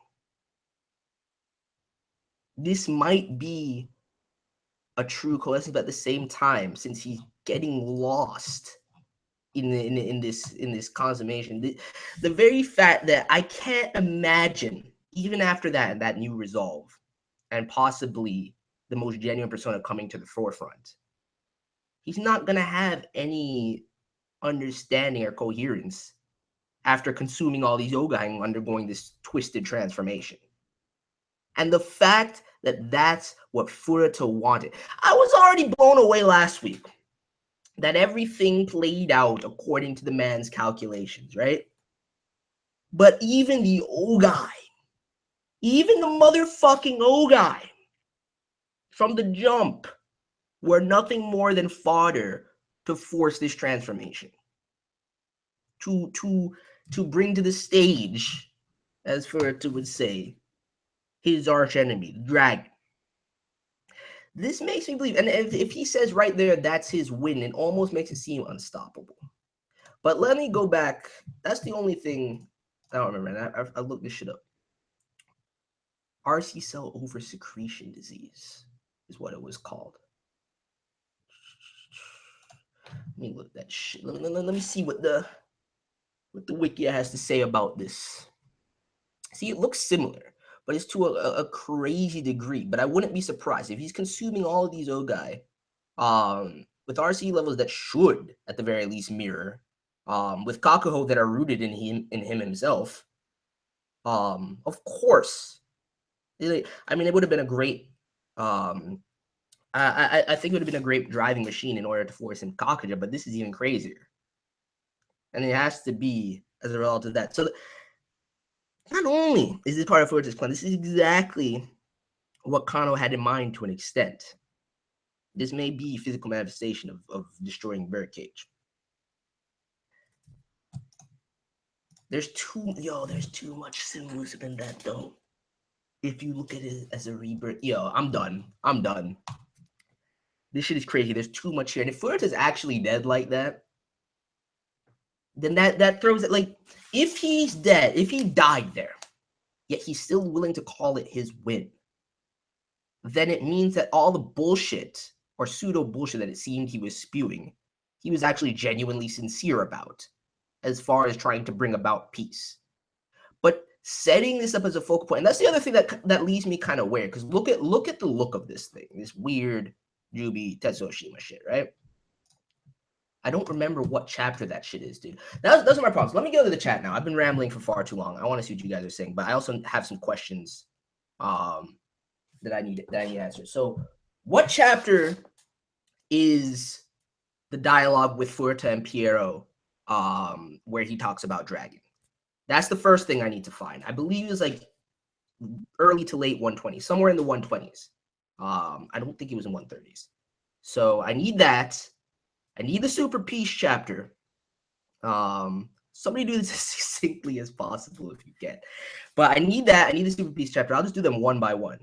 this might be a true coincidence, but at the same time, since he's getting lost in this consummation, the very fact that I can't imagine, even after that new resolve, and possibly the most genuine persona coming to the forefront, he's not gonna have any understanding or coherence after consuming all these yoga and undergoing this twisted transformation. And the fact that that's what Furuta wanted. I was already blown away last week that everything played out according to the man's calculations, right? But even the Ogai, even the motherfucking Ogai from the jump were nothing more than fodder to force this transformation. To bring to the stage, as Furuta would say, his arch enemy, the dragon. This makes me believe, and if he says right there that's his win, it almost makes it seem unstoppable. But let me go back. That's the only thing I don't remember. I looked this shit up. RC cell oversecretion disease is what it was called. Let me look that shit. Let me see what the wiki has to say about this. See, it looks similar, but it's to a crazy degree. But I wouldn't be surprised if he's consuming all of these Ogai with RC levels that should, at the very least, mirror, with Kakuho that are rooted in him himself. Of course. I mean, it would have been a great. I think it would have been a great driving machine in order to force him Kakuja, but this is even crazier. And it has to be as a result of that. So not only is this part of Furuta's plan, this is exactly what Kano had in mind to an extent. This may be physical manifestation of destroying Birdcage. There's too much symbolism in that though. If you look at it as a rebirth, I'm done. This shit is crazy. There's too much here. And if Furuta's actually dead like that, then that throws it, like, if he's dead, if he died there, yet he's still willing to call it his win, then it means that all the bullshit or pseudo bullshit that it seemed he was spewing, he was actually genuinely sincere about, as far as trying to bring about peace. But setting this up as a focal point, and that's the other thing that leaves me kind of weird, because look at the look of this thing, this weird Jubi Tetsuoshima shit, right? I don't remember what chapter that shit is, dude. Those are my problems. Let me go to the chat now. I've been rambling for far too long. I want to see what you guys are saying, but I also have some questions that I need answered. So, what chapter is the dialogue with Furuta and Piero where he talks about Dragon? That's the first thing I need to find. I believe it was like early to late 120s, somewhere in the 120s. I don't think it was in 130s. So I need that. I need the Super Peace chapter. Somebody do this as succinctly as possible if you can. But I need that. I need the Super Peace chapter. I'll just do them one by one.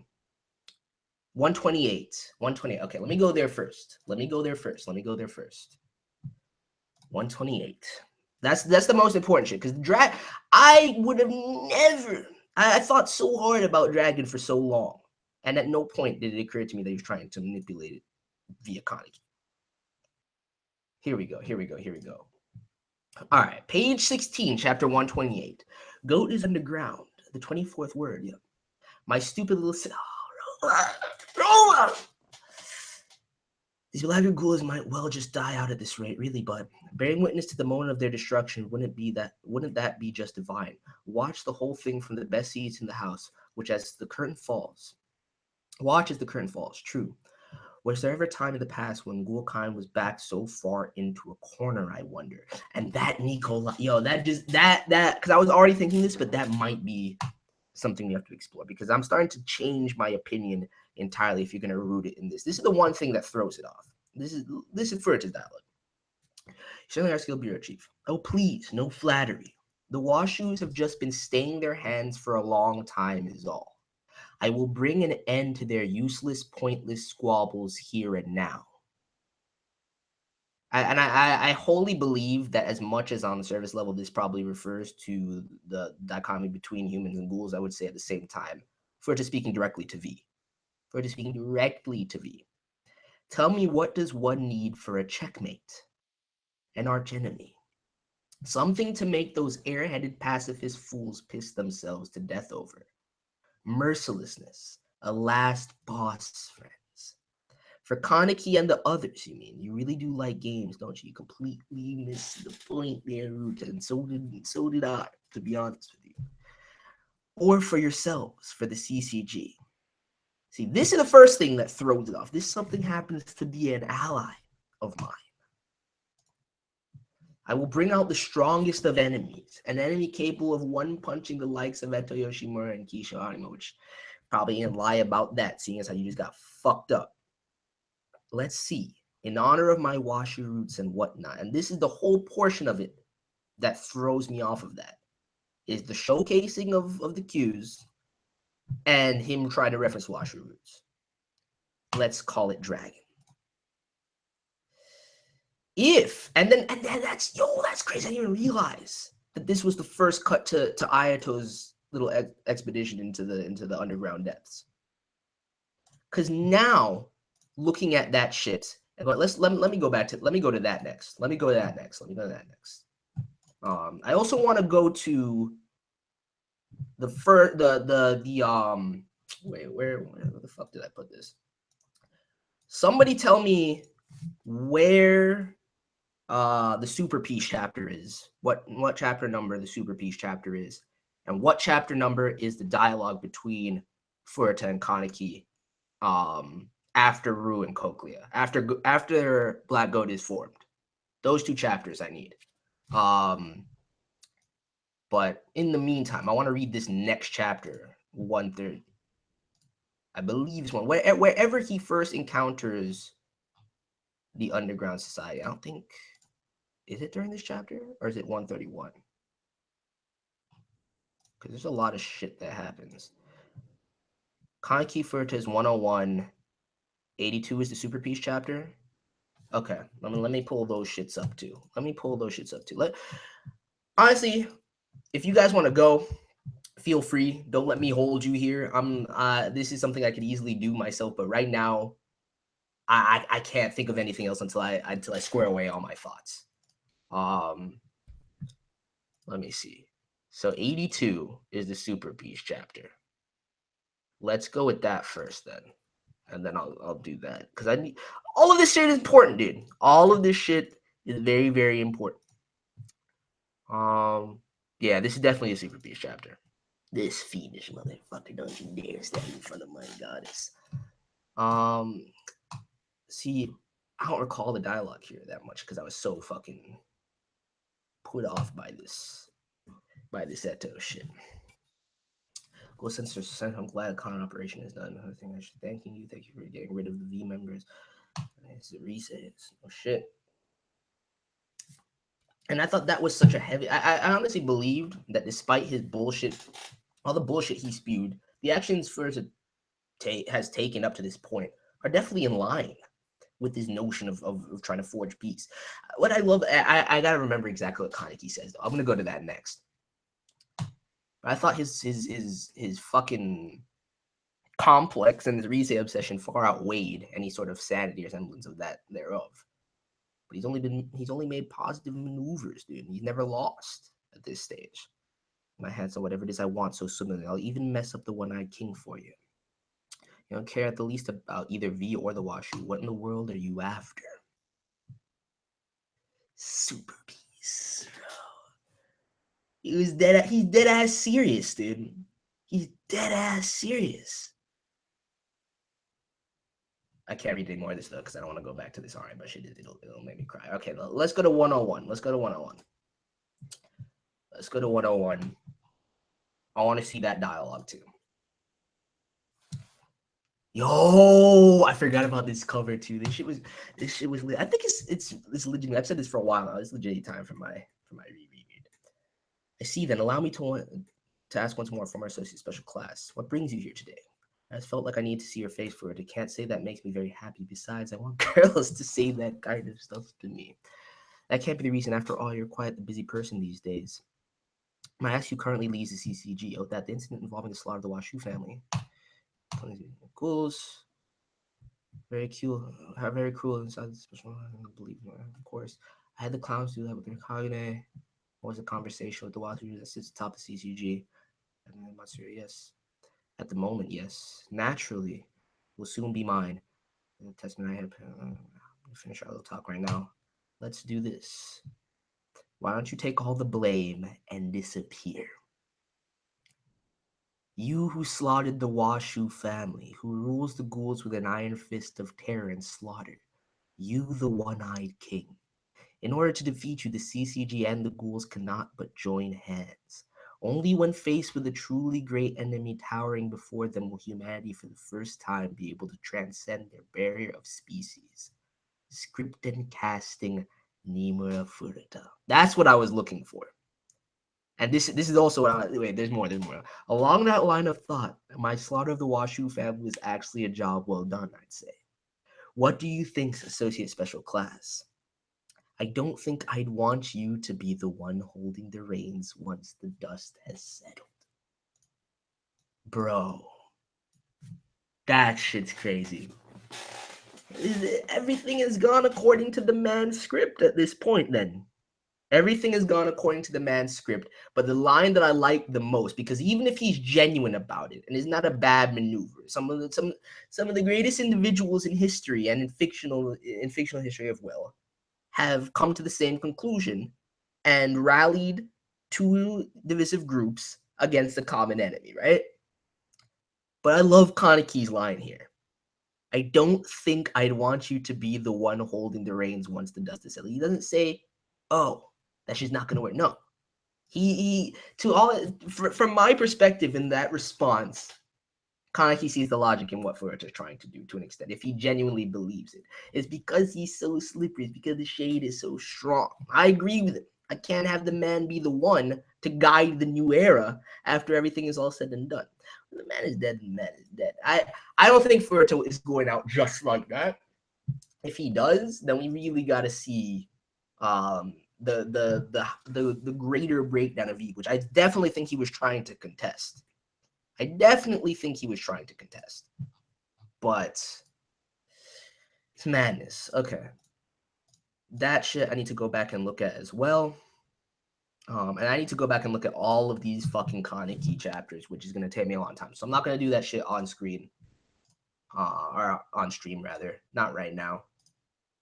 128. 128. Okay, let me go there first. 128. That's the most important shit, because I would have never. I thought so hard about Dragon for so long, and at no point did it occur to me that he was trying to manipulate it via Kaneki. Here we go. All right, page 16, chapter 128. Goat is underground. The 24th word. Yeah. My stupid little. Roll. These beloved ghouls might well just die out at this rate, really, but bearing witness to the moment of their destruction, wouldn't that be just divine? Watch the whole thing from the best seats in the house, watch as the curtain falls. True. Was there ever a time in the past when Ghoul-kind was backed so far into a corner, I wonder? And that Nico, because I was already thinking this, but that might be something we have to explore, because I'm starting to change my opinion entirely if you're going to root it in this. This is the one thing that throws it off. This is Furuta's dialogue. You certainly are skilled bureau chief. Oh, please, no flattery. The Washoes have just been staying their hands for a long time is all. I will bring an end to their useless, pointless squabbles here and now. I wholly believe that, as much as on the surface level this probably refers to the dichotomy between humans and ghouls, I would say at the same time, Furuta speaking directly to V. Furuta speaking directly to V. Tell me, what does one need for a checkmate? An archenemy. Something to make those airheaded pacifist fools piss themselves to death over. Mercilessness. A last boss, friends. For Kaneki and the others, you mean? You really do like games, don't you? You completely missed the point there, Root, and so did I, to be honest with you. Or for yourselves, for the CCG. See, this is the first thing that throws it off. This something happens to be an ally of mine. I will bring out the strongest of enemies, an enemy capable of one-punching the likes of Eto Yoshimura and Kisho Arima, which probably ain't lie about that, seeing as how you just got fucked up. Let's see. In honor of my Washu roots and whatnot, and this is the whole portion of it that throws me off of that, is the showcasing of the cues and him trying to reference Washu roots. Let's call it Dragon. And then that's crazy. I didn't even realize that this was the first cut to Ayato's little expedition into the underground depths. Because now, looking at that shit, but let me go to that next. I also want to go to where the fuck did I put this? Somebody tell me where the Super Peace chapter is. What chapter number the Super Peace chapter is, and what chapter number is the dialogue between Furuta and Kaneki after Ru and Cochlea, after Black Goat is formed. Those two chapters I need. But in the meantime, I want to read this next chapter, 130. I believe this one, wherever he first encounters the underground society. I don't think, is it during this chapter or is it 131? Because there's a lot of shit that happens. Kaneki Furuta is 101. 82 is the Super Peace chapter. Okay, let me pull those shits up too. Honestly, if you guys want to go, feel free. Don't let me hold you here. This is something I could easily do myself, but right now, I can't think of anything else until I square away all my thoughts. Let me see. So 82 is the Super Peace chapter. Let's go with that first then. And then I'll do that. Because I need all of this shit is important, dude. All of this shit is very, very important. Yeah, this is definitely a Super Peace chapter. This fiendish motherfucker, don't you dare stand in front of my goddess. See, I don't recall the dialogue here that much because I was so fucking put off by this Eto shit. Go Sensor, I'm glad the con operation is done. Another thing I should thank you for getting rid of the V members. It's the resets. Oh shit. And I thought that was such a heavy. I honestly believed that despite his bullshit, all the bullshit he spewed, the actions Furuta has taken up to this point are definitely in line with this notion of trying to forge peace. What I love, I gotta remember exactly what Kaneki says though. I'm gonna go to that next. But I thought his fucking complex and his Rise obsession far outweighed any sort of sanity or semblance of that thereof. But he's only made positive maneuvers, dude. He's never lost at this stage. My hands on whatever it is I want so suddenly. I'll even mess up the one-eyed king for you. You don't care at the least about either V or the Washu. What in the world are you after? Super Peace. He's dead ass serious, dude. He's dead ass serious. I can't read any more of this though because I don't want to go back to this. All right, but it'll make me cry. Okay, let's go to 101. Let's go to 101. I want to see that dialogue too. Yo, I forgot about this cover too. This shit was lit. I think it's legit. I've said this for a while now. It's legit time for my reread. I see. Then allow me to ask once more from our associate special class. What brings you here today? I felt like I need to see your face for it. I can't say that makes me very happy. Besides, I want girls to say that kind of stuff to me. That can't be the reason. After all, you're quite the busy person these days. My ask who currently leads the CCG. Oh, that the incident involving the slaughter of the Washu family. Ghouls. Very cruel. Very cruel inside the special. I don't believe me, of course. I had the clowns do that with their Kagane. What was a conversation with the Wazoo that sits atop the CCG? And then Matsuri, yes. At the moment, yes. Naturally. Will soon be mine. The testament I had. Finish our little talk right now. Let's do this. Why don't you take all the blame and disappear? You who slaughtered the Washu family, who rules the ghouls with an iron fist of terror and slaughter. You, the one-eyed king. In order to defeat you, the CCG and the ghouls cannot but join hands. Only when faced with a truly great enemy towering before them will humanity for the first time be able to transcend their barrier of species. Script and casting Nimura Furuta. That's what I was looking for. And this is also wait, there's more. Along that line of thought, my slaughter of the Washu family was actually a job well done, I'd say. What do you think's associate special class? I don't think I'd want you to be the one holding the reins once the dust has settled. Bro, that shit's crazy. Everything has gone according to the man's script at this point, then. Everything has gone according to the man's script, but the line that I like the most, because even if he's genuine about it, and it's not a bad maneuver, some of the greatest individuals in history and in fictional history of will have come to the same conclusion and rallied two divisive groups against a common enemy, right? But I love Kaneki's line here. I don't think I'd want you to be the one holding the reins once the dust is settled. He doesn't say, oh, that she's not going to work. No. From my perspective in that response, Kaneki sees the logic in what Furuta is trying to do to an extent, if he genuinely believes it. It's because he's so slippery. It's because the shade is so strong. I agree with him. I can't have the man be the one to guide the new era after everything is all said and done. When the man is dead, the man is dead. I don't think Furuta is going out just like that. If he does, then we really got to see the greater breakdown of Eve, which I definitely think he was trying to contest. But it's madness. Okay. That shit I need to go back and look at as well. And I need to go back and look at all of these fucking Kaneki chapters, which is going to take me a long time. So I'm not going to do that shit on screen. Or on stream, rather. Not right now.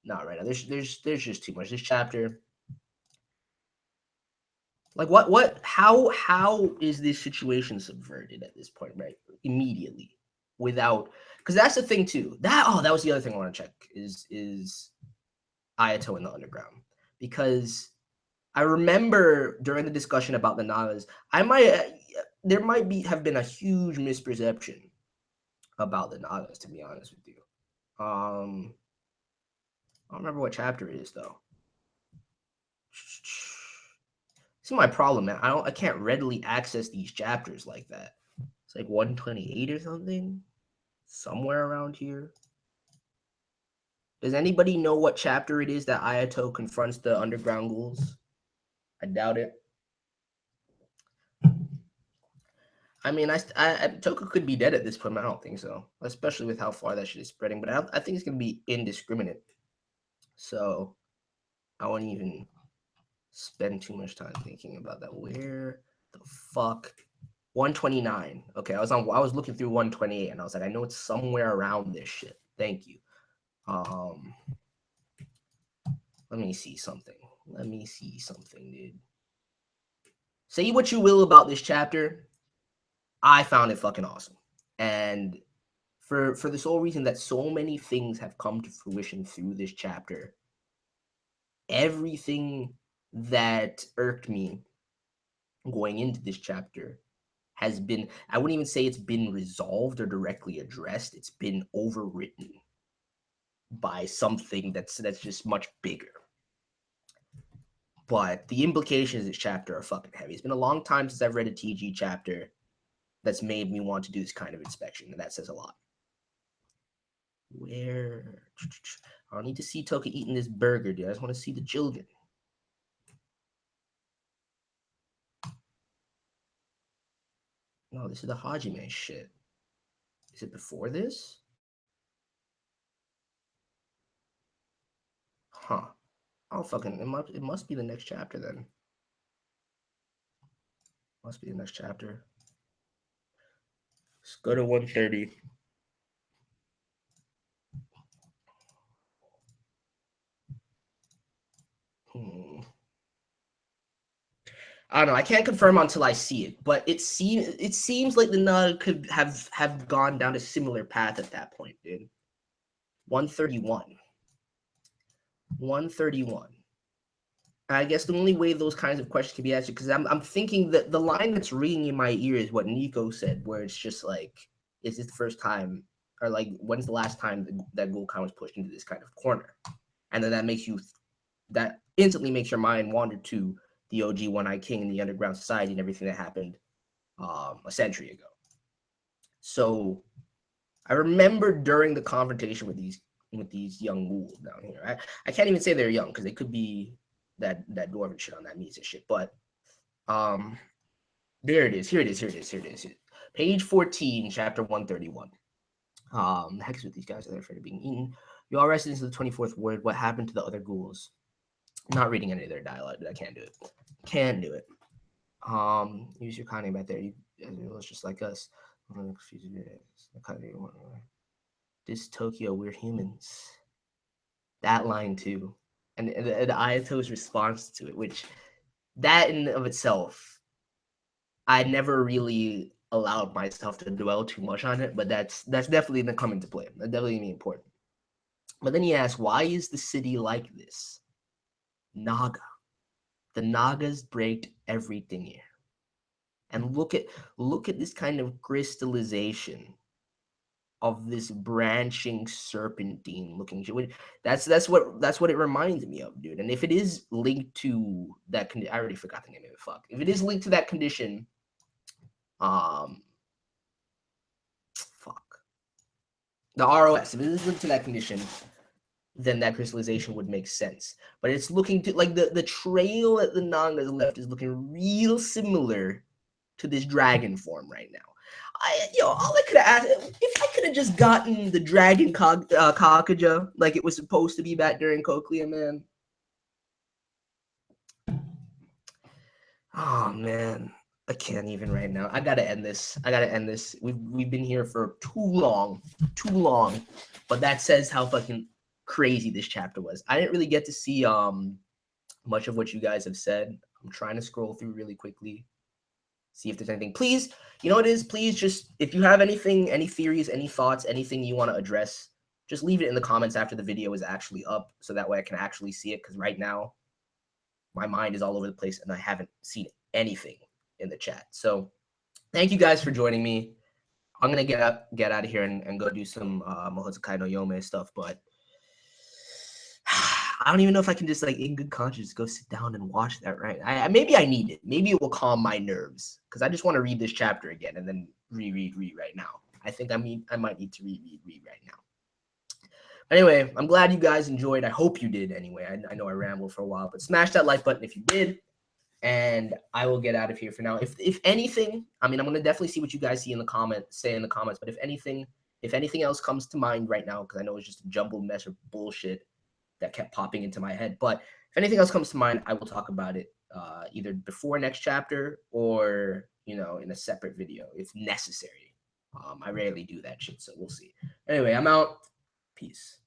There's just too much. This chapter... Like how is this situation subverted at this point, right? Immediately, without, because that's the thing too. That was the other thing I want to check is Ayato in the underground, because I remember during the discussion about the Nagas, there might have been a huge misperception about the Nagas, to be honest with you. I don't remember what chapter it is though. This is my problem, man. I can't readily access these chapters like that. It's like 128 or something, somewhere around here. Does anybody know what chapter it is that Ayato confronts the underground ghouls? I doubt it. I mean, Toku could be dead at this point, but I don't think so, especially with how far that shit is spreading. But I think it's gonna be indiscriminate, so I won't even spend too much time thinking about that. Where the fuck? 129. Okay, I was looking through 128 and I was like, I know it's somewhere around this shit. Thank you. Let me see something, dude. Say what you will about this chapter, I found it fucking awesome. And for the sole reason that so many things have come to fruition through this chapter, everything that irked me going into this chapter has been, I wouldn't even say it's been resolved or directly addressed. It's been overwritten by something that's just much bigger. But the implications of this chapter are fucking heavy. It's been a long time since I've read a TG chapter that's made me want to do this kind of inspection, and that says a lot. Where? I don't need to see Toka eating this burger, dude. I just want to see the children. No, this is the Hajime shit. Is it before this? Huh. Oh, fucking, it must be the next chapter then. Must be the next chapter. Let's go to 130. I don't know. I can't confirm until I see it, but it seems like the Naga could have gone down a similar path at that point, dude. 131. 131. I guess the only way those kinds of questions can be answered, because I'm thinking that the line that's ringing in my ear is what Nico said, where it's just like, is this the first time, or like, when's the last time that Ghoul was pushed into this kind of corner? And then that instantly makes your mind wander to the OG One-Eye King and the underground society and everything that happened a century ago. So I remember during the confrontation with these young ghouls down here. I can't even say they're young because they could be that dwarven shit on that music shit. But there it is. Here it is. Page 14, chapter 131. The heck is with these guys? Are they afraid of being eaten? You all rested into the 24th word. What happened to the other ghouls? I'm not reading any of their dialogue, but I can't do it. Can't do it. Use your kind name back there. It's just like us. This Tokyo, we're humans. That line too, and Ayato's response to it, which that in of itself, I never really allowed myself to dwell too much on it, but that's definitely gonna come into play. That's definitely gonna be important. But then he asks, why is the city like this? Naga. The Nagas break everything here. And look at this kind of crystallization of this branching serpentine looking shit. That's what it reminds me of, dude. And if it is linked to that I already forgot the name of it. Fuck. If it is linked to that condition, fuck. The ROS. If it is linked to that condition, then that crystallization would make sense. But it's looking to like the trail that the Nagas left is looking real similar to this dragon form right now. All I could have asked, if I could have just gotten the dragon Kakaja like it was supposed to be back during Cochlea, man. Oh man, I can't even right now. I gotta end this. We've been here for too long. But that says how fucking crazy this chapter was. I didn't really get to see much of what you guys have said. I'm trying to scroll through really quickly. See if there's anything. Please, you know what it is? Please just, if you have anything, any theories, any thoughts, anything you want to address, just leave it in the comments after the video is actually up so that way I can actually see it, because right now my mind is all over the place and I haven't seen anything in the chat. So thank you guys for joining me. I'm going to get out of here and go do some Mahoutsukai no Yome stuff, but I don't even know if I can just like in good conscience go sit down and watch that right. Maybe I need it. Maybe it will calm my nerves because I just want to read this chapter again and then reread right now. I think I might need to reread right now. Anyway, I'm glad you guys enjoyed. I hope you did anyway. I know I rambled for a while, but smash that like button if you did. And I will get out of here for now. If anything, I mean, I'm gonna definitely see what you guys say in the comments. But if anything else comes to mind right now, because I know it's just a jumbled mess of bullshit that kept popping into my head. But if anything else comes to mind, I will talk about it either before next chapter or in a separate video if necessary. I rarely do that shit, so we'll see. Anyway, I'm out. Peace.